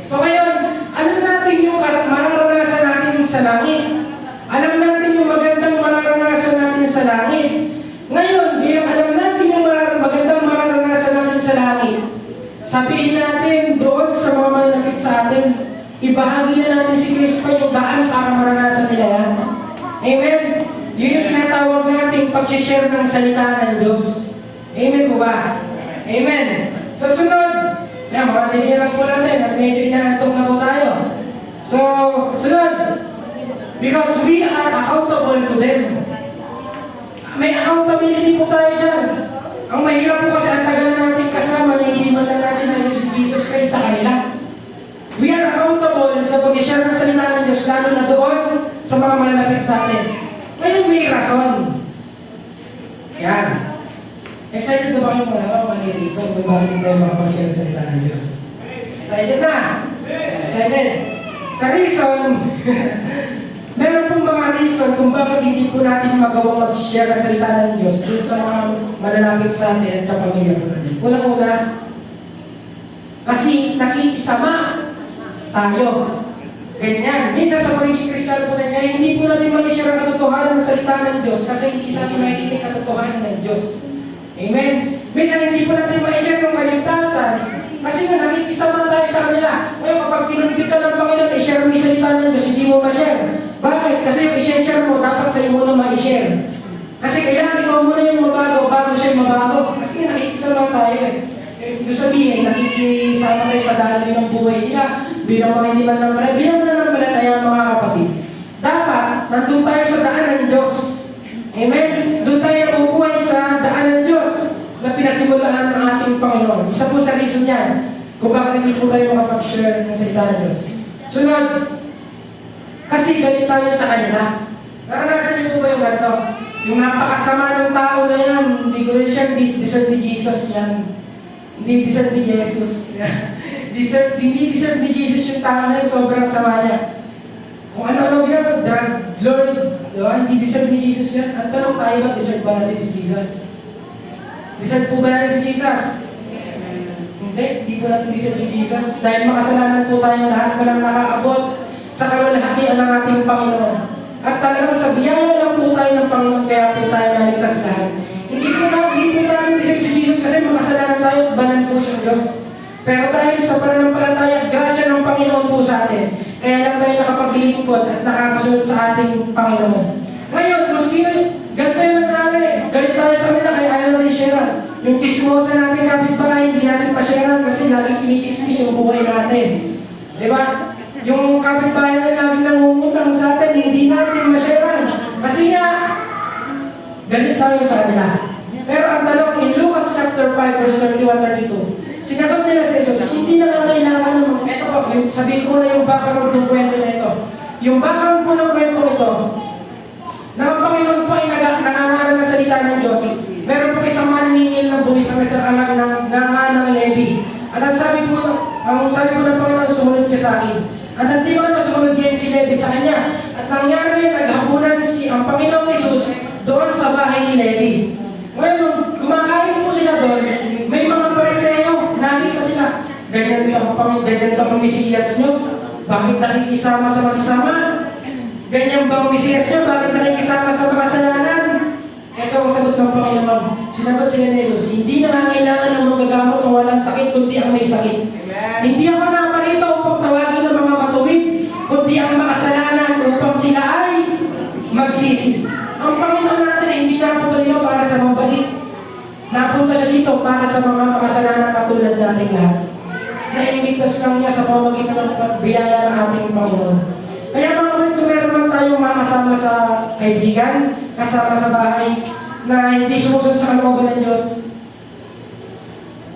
So, ngayon, alam natin yung mararanasan natin sa langit. Alam natin yung magandang mararanasan natin sa langit. Ngayon, bilang alam natin yung magandang mararanasan natin sa langit, sabihin natin doon sa mga malapit sa atin, ibahagi na natin si Kristo yung daan para maranasan nila yan. Amen? Yun yung tinatawag natin pag-share ng salita ng Diyos. Amen po ba? Amen. So, sunod, yan, makatinig lang po natin at medyo inaantok na po tayo. So, sunod, because we are accountable to them. May accountability po tayo dyan. Ang mahirap po kasi ang tagal na natin kasama na hindi man lang natin na si Jesus Christ sa kanila. We are accountable sa pag-share ng salita ng Diyos, lalo na doon sa mga malalapit sa atin. Ngayon may rason. Yan. Excited na ba kayong malaman mali reason kung bakit hindi tayo makapag-share ng salita ng Diyos? Excited na? Excited? Sa reason, meron pong mga reason kung bakit hindi po natin magawang mag-share ng salita ng Diyos dun sa mga malalapit sa atin at kapamilya po natin. Unang-una, kasi nakikisama tayo. Ganyan. Minsan sa pagiging Kristiyano po natin, kaya hindi po natin mag-share ang katotohanan ng salita ng Diyos kasi hindi sa atin makikita yung katotohanan ng Diyos. Amen? Minsan hindi po natin ma-share yung kaligtasan kasi nga nakikisama tayo sa kanila. Ngayon kapag tinunbik ka ng Panginoon, i-share mo yung salita ng Diyos, hindi mo ma-share. Bakit? Kasi yung i-share mo, dapat sa'yo muna ma-share. Kasi kailangan ikaw muna yung mabago bago siya yung mabago. Kasi nga nakikisama tayo eh. Yung sabihin, nakikisama tayo sa daloy ng buhay nila bilang mga hindi man naman, bilang mananampalataya mga kapatid. Dapat, nandun tayo sa daan ng Diyos. Amen? Doon tayo nabubuhay sa daan ng Diyos na pinasimulaan ng ating Panginoon. Isa po sa reason yan kung bakit hindi po tayo makapag-share ng salita ng Diyos. Sunod, kasi galit tayo sa kanila. Naranasan niyo po ba yung ganito? Yung napakasama ng tao na yan, hindi ko rin siya deserve ni Jesus yan. Hindi deserve ni Jesus. Hindi deserve ni Jesus yung tao na yun, sobrang sama niya. Kung ano-ano ginagawa, drug lord, diba? Hindi deserve ni Jesus yan. Ang tanong tayo ba, deserve ba natin si Jesus? Deserve po ba natin si Jesus? Hindi po natin deserve ni Jesus. Dahil makasalanan po tayo lahat, walang nakakaabot sa kaluwalhatian ng ating Panginoon. At talagang sa biyaya lang po tayo ng Panginoon, kaya po tayo naligtas lahat. Hindi po natin deserve si Jesus kasi makasalanan tayo, banal po siyang Diyos. Pero dahil sa pananampalataya at grasya ng Panginoon po sa atin, kaya lang tayo nakapaglilingkod at nakakasunod sa ating Panginoon. Ngayon, kung sino, ganito yung nangyari, galit tayo sa kanila, kaya ayaw natin share. Yung kismosa natin kapitbahay, hindi natin pa-share kasi laging kinikismis yung buhay natin. Diba? Yung kapitbahay na laging nangungutang sa atin, hindi natin ma-share. Kasi nga, galit tayo sa kanila. Pero ang tanong in Lucas chapter chapter 5, verse 31-32. Sinagot nila sa Jesus, hindi na kailangan ng ito po, sabihin ko na yung background ng kwento na ito. Yung background po ng kwento ito, na ang Panginoon po ay nangangaral ng salita ng Diyos. Meron po isang maniningil ng buwis ang nagkakalag ng Levi. At ang sabi po ng Panginoon, sumunod ka sa akin. At ang di ba sumunod niya si Levi sa kanya. At nangyari, naghabunan ang Panginoong Jesus doon sa bahay ni Levi. Ngayon, nung kumakain po sila doon, may mga Pariseo, nakita sila. Ganyan ba ang Panginoon, ganyan ba ang Mesiyas nyo? Bakit nakikisama sa masasama? Ganyan ba ang Mesiyas nyo? Bakit nakikisama sa makasalanan? Ito ang sagot ng Panginoon. Sinagot sila ni Jesus, hindi na kailangan ng magagamot ng walang sakit, kundi ang may sakit. Amen. Hindi ako naparito upang tawagin ng mga matuwid, kundi ang makasalanan upang sila ay magsisi. Ang Panginoon natin hindi napunta dito para sa mabalik. Napunta siya dito para sa mga makasalanan katulad nating lahat. Nailigtas lang niya sa pamamagitan ng pagbiyaya ng ating Panginoon. Kaya mga kapatid, kung meron man tayong makasama sa kaibigan, kasama sa bahay, na hindi sumusunod sa kalooban ng Diyos,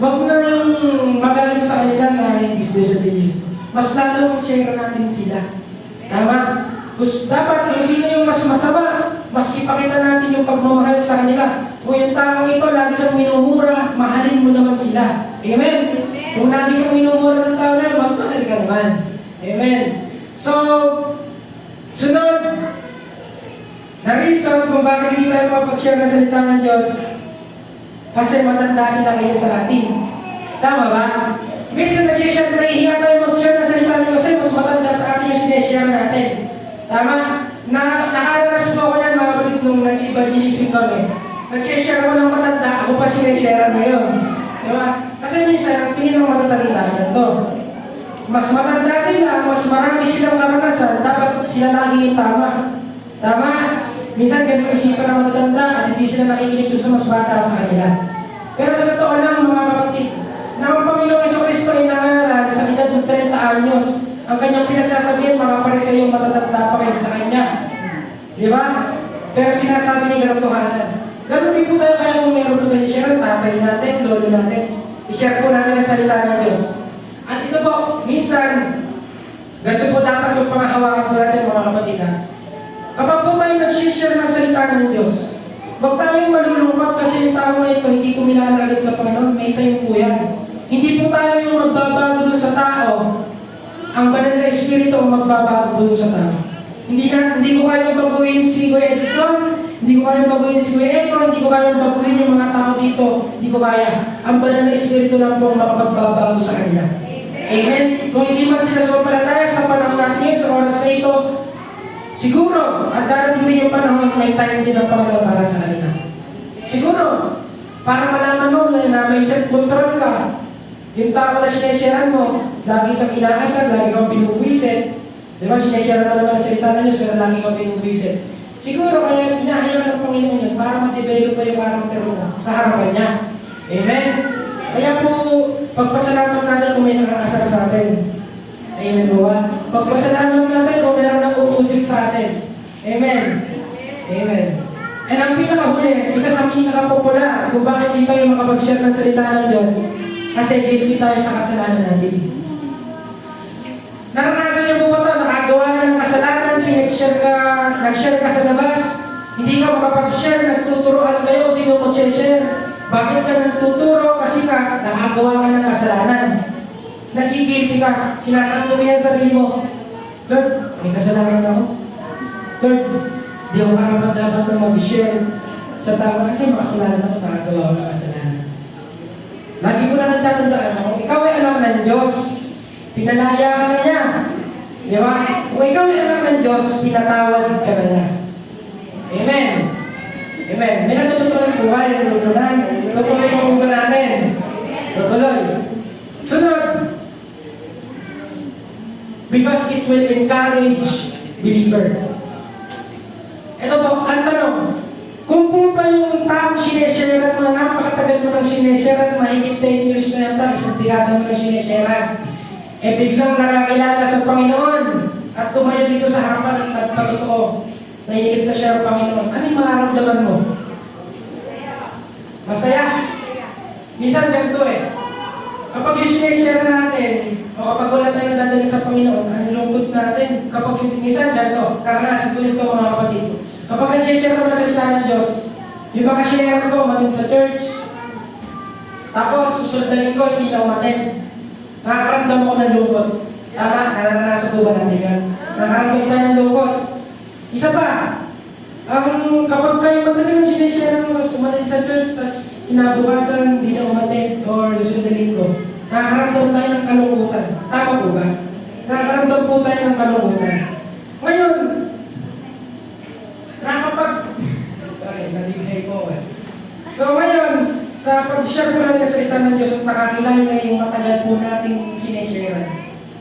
wag na yung magalit sa kanila na hindi sila. Mas lalo share natin sila. Tama? Dapat kung sino yung mas masama, mas ipakita natin yung pagmamahal sa kanila. Kung yung taong ito, lagi kang minumura, mahalin mo naman sila. Amen? Kung lagi kang minumura ng tao na, magmahal ka naman. Amen? So, sunod, na reason kung bakit hindi tayo mapag-share ng salita ng Diyos, kasi matanda sila kayo sa atin. Tama ba? Minsan nag-share, nahihiya tayo mag-share ng salita ng Diyos kasi mas matanda sa atin yung sineshare natin. Tama? Nakaranas mo ako yan mga kapatid nung nag-evangelism kami. Nag-share ako ng matanda, ako pa sineshare mo yun. Diba? Kasi minsan, ang tingin ng matatanda to. Mas matanda sila, mas marami silang karanasan, dapat sila lagi yung tama. Tama? Minsan ganun isipan ng matatanda at hindi sila nakikinig sa mas bata sa kanila. Pero totoo lang mga kapatid, na ang Panginoong Jesucristo ay nangaral sa edad ng 30 anyos. Ang kanyang pinagsasabihin, mga Pariseo yung matatanda pa kayo sa kanya. Di ba? Pero sinasabi niya katotohanan. Ganun din po tayo kaya kung meron po tayo i-share, tatay natin, lolo natin, i-share po natin ang salita ng Diyos. At ito po, minsan, ganito po dapat yung pangahawakan po natin mga kapatid ha. Kapag po tayo nag-share ng salita ng Diyos, huwag tayong malulungkot kasi yung tao na ito hindi ko minalagad sa Panginoon, may time po yan. Hindi po tayo yung magbabago dun sa tao, ang banal na Espiritu ang magbabago po dun sa tao. Hindi ko kayang baguhin si Kuya Edson, hindi ko kayang baguhin si Kuya Eko, hindi ko kayang baguhin yung mga tao dito, hindi ko kaya. Ang banal na Espiritu lang po ang makapagbabago sa kanila. Amen? Kung hindi man sila sumapalataya sa panahon natin ngayon, sa oras na ito, siguro, at darating din yung panahon, may time din ang Panginoon para sa kanila. Siguro, para malaman mo na may self-control ka, yung tao na sinesyaran mo, lagi kang inaasar, lagi kang pinubwisit. Di ba, sinesyaran mo naman ang salita ng Diyos, pero lagi kang pinubwisit. Siguro, kaya pinahayaan ng Panginoon yun para ma-develop pa yung karakter mo sa harapan niya. Amen? Kaya po, pagpasalamat natin kung may nakakasar sa atin. Amen po ba? Pagpasalamat natin kung meron nang uusik sa atin. Amen. Amen. And ang pinakahuli, isa sa pinakapopular kung bakit di tayo makapag-share ng salita ng Diyos, kasi guilty tayo sa kasalanan natin. Naranasan niyo po ba ito? Nakagawa ka ng kasalanan, nag-share ka sa labas, hindi ka makapag-share, nagtuturoan kayo, sino mag-share? Bakit ka nagtuturo? Kasi nakagawa ka ng kasalanan. Nagigilty ka, sinasabi mo yan sa sarili mo, Lord, may kasalanan ako. Lord, di ako karapat dapat na mag-share sa tao kasi makasalanan ako, nakagawa ko ng kasalanan. Lagi mo na nagtatandaan ako, ikaw ay anak ng Diyos, pinalaya ka na niya. Di ba? Kung ikaw ay anak ng Diyos, pinatawad ka na niya. Amen. Amen. May natututunan buhay, natutunan. Tutuloy ko ba natin? Tutuloy. Sunod. Because it will encourage believer. Ito po, ang tanong. Kung po ba yung taong sinesharean mo na napakatagal mo ng sinesharean, mahigit 10 years na yata, isang dekada mo ng sinesharean, eh biglang nakakilala sa Panginoon at tumayo dito sa harapan at nagpatotoo, nahigit na siya ang Panginoon, ano yung mararamdaman mo? Masaya? Minsan ganito eh. Kapag yung sinishare natin, o kapag wala tayong dadali sa Panginoon, ang lungkot natin. Kapag minsan ganito, karanasan ko ito mga kapatid. Kapag nag-share ko ng salita ng Diyos, yung mga share ko, maging sa church, tapos susundanin ko, hindi na umaten. Nakakaramdam ako ng lungkot. Tama, naranasan po ba natin yan? Nakakaramdam tayo ng lungkot. Isa pa, kapag kayo magdating ng sinishare mo, umaten sa church, tapos kinabukasan, hindi na umaten, or susundanin ko, nakakaramdam tayo ng kalungkutan. Tama po ba? Nakakaramdam po tayo ng kalungkutan. Ngayon, sorry, nadighay ko eh. So ngayon, sa pag-share ko natin ng salita ng Diyos at nakakilala yung matagal po nating sineshare,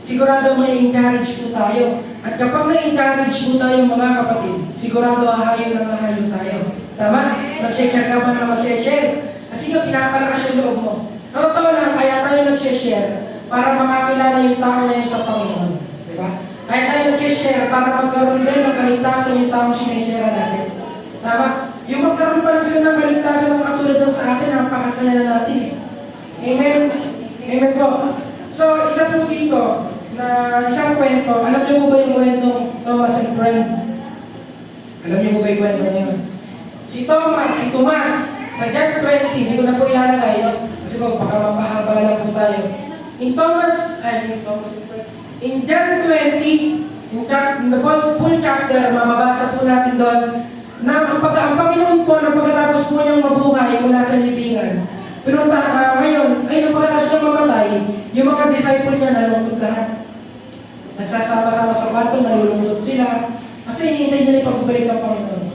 sigurado may encourage po tayo. At kapag na-encourage po tayo mga kapatid, sigurado hahayo na hahayo tayo. Tama? Nag-share ka ba na mag-share? Kasi nga pinapalakas yung loob mo. Totoo lang, kaya tayo nag-share para makakilala yung tao na yun sa Panginoon. Diba? Kaya tayo nag-share para magkaroon din ng kaligtasan yung taong sineshare natin. Tama? Yung magkaroon pa lang sila ng kaligtasan ng katulad ng sa atin, napakasaya na natin eh. Amen? Amen po. So, isa po dito, na isang kwento, alam niyo po ba yung kwentong Thomas and Friend? Alam niyo po ba yung kwento niyo? Si Thomas, sa John 20, hindi ko na po ilalagay, no? Kasi po, baka mapahaba lang po tayo. In John 20, in the full chapter, mababasa po natin doon, na ang Panginoon po, na pagkatapos po niyang mabuhay mula sa libingan, pero ngayon, ay napagkatapos niyang mamatay, yung mga disciple niya nalungkot lahat. Nagsasama-sama sa kwarto, nalulungkot sila, kasi hinihintay nila yung pagbabalik ng Panginoon.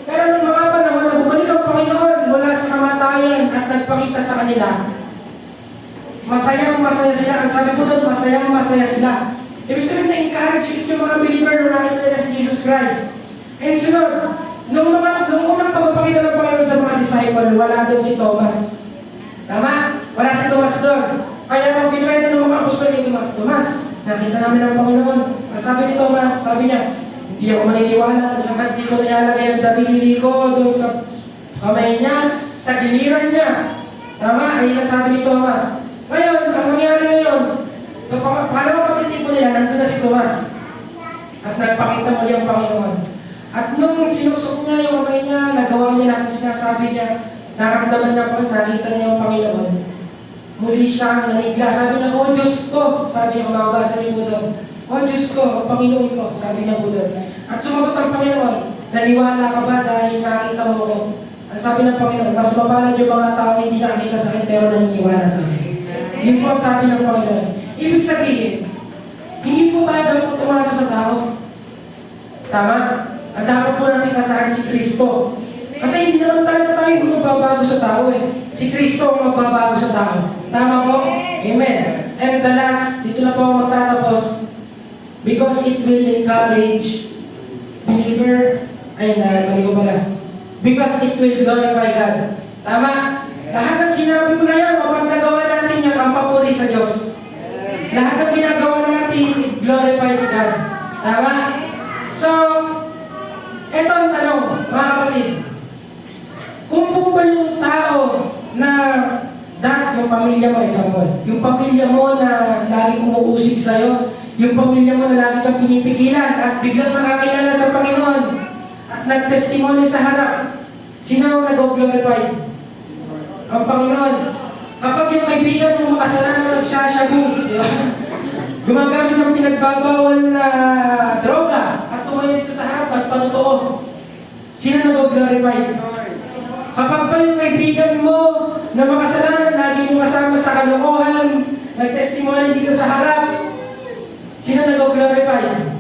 Pero nung mga panahon na bumalik ang Panginoon mula sa kamatayan at nagpakita sa kanila, masayang-masaya sila. Ang sabi po doon, masayang-masaya sila. Ibig sabihin na-encourage yung mga believer nung nakita nila si Jesus Christ. And sunod, nung unang pagpapakita ng Panginoon sa mga disciple, wala doon si Thomas. Tama? Wala si Thomas doon. Kaya nung kinuwento ng mga apostol ni Thomas, nakita namin ang Panginoon. Ang sabi ni Thomas, sabi niya, hindi ako maniniwala hanggat di ko nilalagay ang darili ko doon sa kamay niya, sa giliran niya. Tama? Ayun ang sabi ni Thomas. Ngayon, ang nangyari ngayon, sa pangalawang pagtitipon nila, nandun na si Thomas. At nagpakita muli ang Panginoon. At nung sinusok niya yung kamay niya, nagawa niya lang yung sinasabi niya, nakaramdaman niya po, nakita niya yung Panginoon. Muli siyang nanigla. Sabi niya, "Oh Diyos ko," sabi niya, mababasa niyo po doon. "Oh Diyos ko, ang Panginoon ko," sabi niya po doon. At sumagot ang Panginoon, "Naniwala ka ba dahil nakita mo ko?" Ang sabi ng Panginoon, "Mas mapalad yung mga tao hindi nakita sa akin pero naniniwala sa akin." Yun po ang sabi ng Panginoon. Ibig sabihin, hindi po tayo dapat tumasa sa tao. Tama? Ang dapat po natin kasahan si Kristo. Kasi hindi naman talaga tayo magbabago sa tao eh. Si Kristo ang magbabago sa tao. Tama po? Amen. And the last, dito na po ako magtatapos. Because it will encourage believer, mali ko pala. Because it will glorify God. Tama? Lahat ng sinabi ko na yan, kapag nagawa natin yan, ang papuri sa Diyos. Lahat ng ginagawa natin, it glorifies God. Tama? So, ito ang tanong, mga kapatid. Kung po ba yung tao na yung pamilya mo, example, yung pamilya mo na lagi kumuusig sa'yo, yung pamilya mo na lagi kang pinipigilan at biglang nakakilala sa Panginoon at nag-testimony sa harap, sino ang nag-glorify? Ang Panginoon. Kapag yung kaibigan mo makasalanan nagsasyabu, gumagamit ng pinagbabawal na droga at tumayo dito sa harap at patotoo, sino nag-glorify? Kapag pa yung kaibigan mo na makasalanan, lagi mo kasama sa kalokohan, nag-testimony dito sa harap, sino nag-glorify?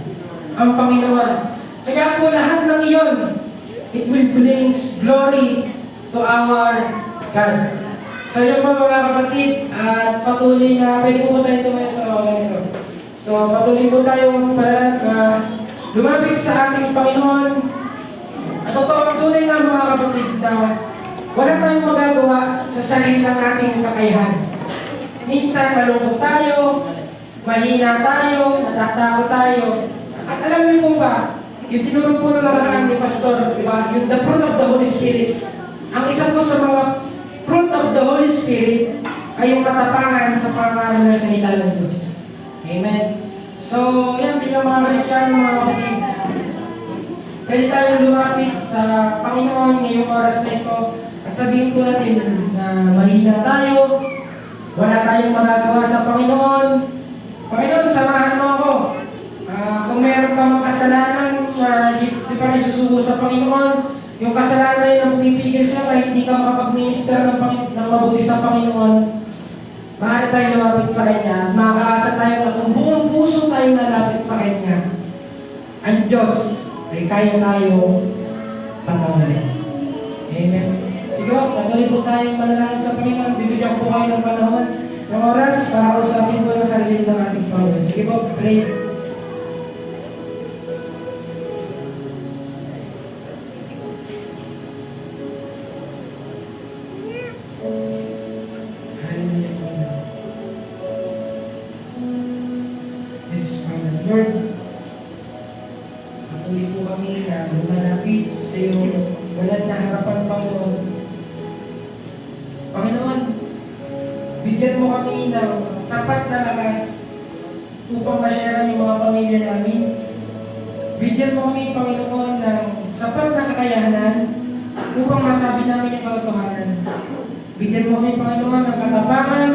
Ang Panginoon. Kaya po lahat ng iyon, it will bring glory to our God. So yun po mga kapatid, at patuloy na, pwede po tayo tumayo sa mga. So patuloy po tayong lumapit sa ating Panginoon. At totoo ang tunay nga mga kapatid na wala tayong magagawa sa sarili lang nating kakayahan. Minsan malungkot tayo, mahina tayo, natatakot tayo. At alam niyo po ba, yung tinuro po ng nakaraan ni Pastor, di ba? Yung the fruit of the Holy Spirit. Ang isa po sa mga fruit of the Holy Spirit Spirit ay yung katapangan sa pangaral ng salita ng Diyos. Amen. So, yan, bilang mga Kristiyano, mga kapatid, pwede tayong lumapit sa Panginoon ngayong oras na ito at sabihin ko natin na mahina tayo, wala tayong magagawa sa Panginoon. Panginoon, samahan mo ako. Kung meron ka mga kasalanan na di pa nasusuko sa Panginoon, yung kasalanan yun ang pumipigil sa kaya hindi ka makapag-minister ng mabuti sa Panginoon, maaari tayo lumapit sa Kanya at makakaasa tayo na kung buong puso tayo nalapit sa Kanya, ang Diyos ay kaya tayo patawarin. Amen. Sige po, patuloy po tayong manalangin sa Panginoon. Bibigyan po kayo ng panahon, ng oras para usapin po yung sarili ng ating Panginoon. Sige po, pray. Lord, patuloy po kami na lumalapit sa iyong walang na harapan, Panginoon. Panginoon, bigyan mo kami ng sapat na lakas upang masyaran yung mga pamilya namin. Bigyan mo kami, Panginoon, ng sapat na kakayanan upang masabi namin yung katotohanan. Bigyan mo kami, Panginoon, ng katapangan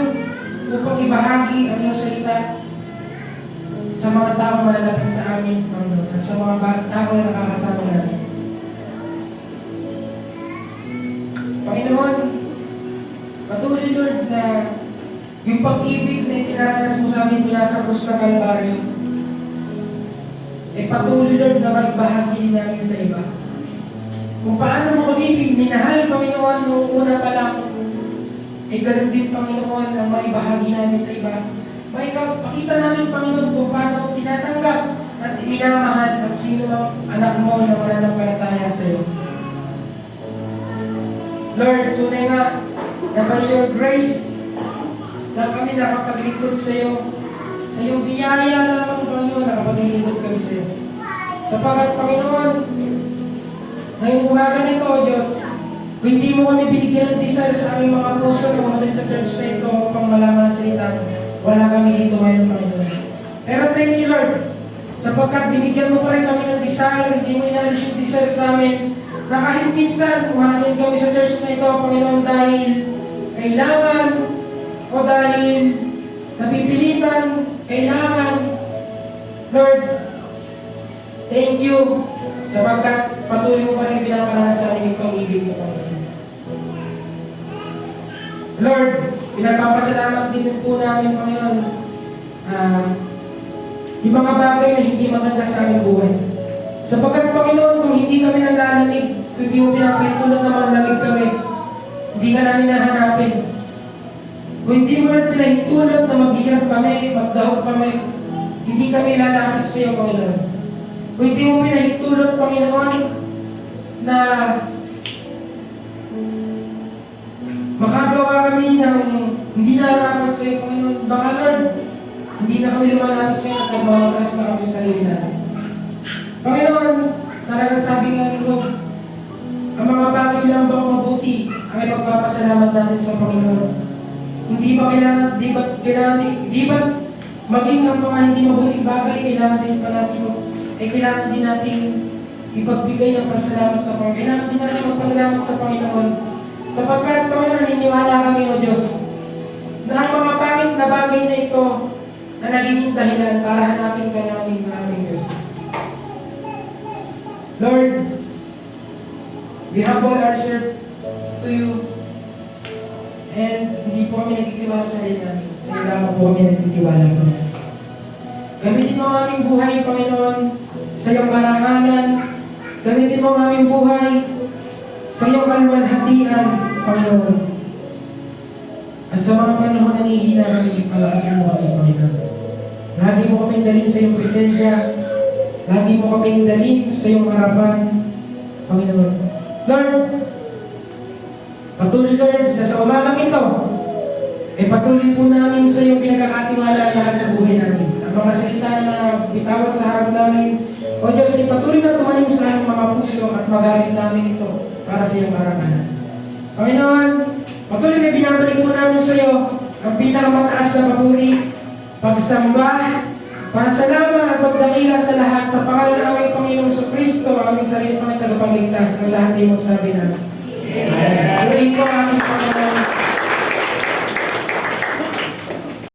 upang ibahagi ang iyong salita sa mga taong malalapit sa amin, Panginoon, at sa mga tao na nakakasama namin. Panginoon, patuloy, Lord, na yung pag-ibig na itinaranas mo sa amin mula sa krus ng Kalbaryo, patuloy, Lord, na maibahagi din namin sa iba. Kung paano mo kami minahal, Panginoon, noong una pa lang, ganun din, Panginoon, ang maibahagi namin sa iba. Pakita namin, Panginoon, kung paano tinatanggap at minamahal ang sino ang anak mo na mananampalataya sa iyo. Lord, tunay nga na by your grace na kami nakapaglingkod sa iyo. Sa iyong biyaya lamang, Panginoon, nakapaglingkod kami sa iyo. Sapagat, Panginoon, ngayong umaga nito, O Diyos, kung hindi mo kami binigyan ng desire sa aming mga puso na umatin sa church na ito upang malaman ang salita mo, wala kami dito ngayon, Panginoon. Pero thank you, Lord, sapagkat binigyan mo pa rin kami ng desire, hindi mo inalis yung desire sa amin, na kahit minsan, umatin kami sa church na ito, Panginoon, dahil kailangan o dahil napipilitan, kailangan. Lord, thank you, sapagkat patuloy mo pa rin pinapalanan sa amin yung pag-ibig mo, Panginoon. Lord, pinagpapasalamat din po namin, Panginoon, yung mga bagay na hindi maganda sa aming buhay. Sapagkat, Panginoon, kung hindi kami nanlalamig, kung hindi mo pinapahintulot na manlamig kami, hindi ka namin nahanapin. Kung hindi mo na pinahintulot na maghihirap kami, magdahog kami, hindi kami lalapit sa iyo, Panginoon. Kung hindi mo pinahintulot, Panginoon, na makagawa kami ng hindi nalapit sa iyo, Panginoon. Baka, Lord, hindi na kami lumalapit sa iyo at nagmamataas na kami sa sarili natin. Panginoon, talagang sabi nga nito, ang mga bagay lang ba mabuti ang ipagpapasalamat natin sa Panginoon? Hindi ba maging ang mga hindi mabuting bagay, kailangan din natin ipagbigay ng pasalamat sa Panginoon. Kailangan din natin magpasalamat sa Panginoon. Sapagkat, Panginoon, naniniwala kami, O Diyos, na ang mga pangit na bagay na ito na nagiging dahilan para hanapin ka namin na aming Diyos. Lord, we humble ourselves to you, and hindi po kami nagtitiwala sa sarili namin. Sa iyo lamang po kami nagtitiwala, Panginoon. Gamitin mo ang aming buhay, Panginoon, sa iyong karangalan. Gamitin mo ang aming buhay sa iyong kalwalhatian, Panginoon. At sa mga panahon ng ihina kami, palakasin mo kami, Panginoon. Lagi mo kaming dalhin sa iyong presensya. Lagi mo kaming dalhin sa iyong harapan, Panginoon. Lord, patuloy, Lord, na sa umagang ito, patuloy po namin sa iyong pinagkakatiwala lahat sa buhay namin. Ang mga salita na bitawan sa harap namin, O Diyos, patuloy na tumanim sa aming mga puso at magamit namin ito para sa iyong karangalan. Panginoon, Patuloy na binabalik po namin sa iyo ang pinakamataas na papuri, pagsamba, pasalamat at pagdakila sa lahat sa pangalan ng aming Panginoong Kristo, aming sarili pang tagapagligtas, ang lahat ay mo sabi na. Amen. Patuloy po ang ating Panginoon.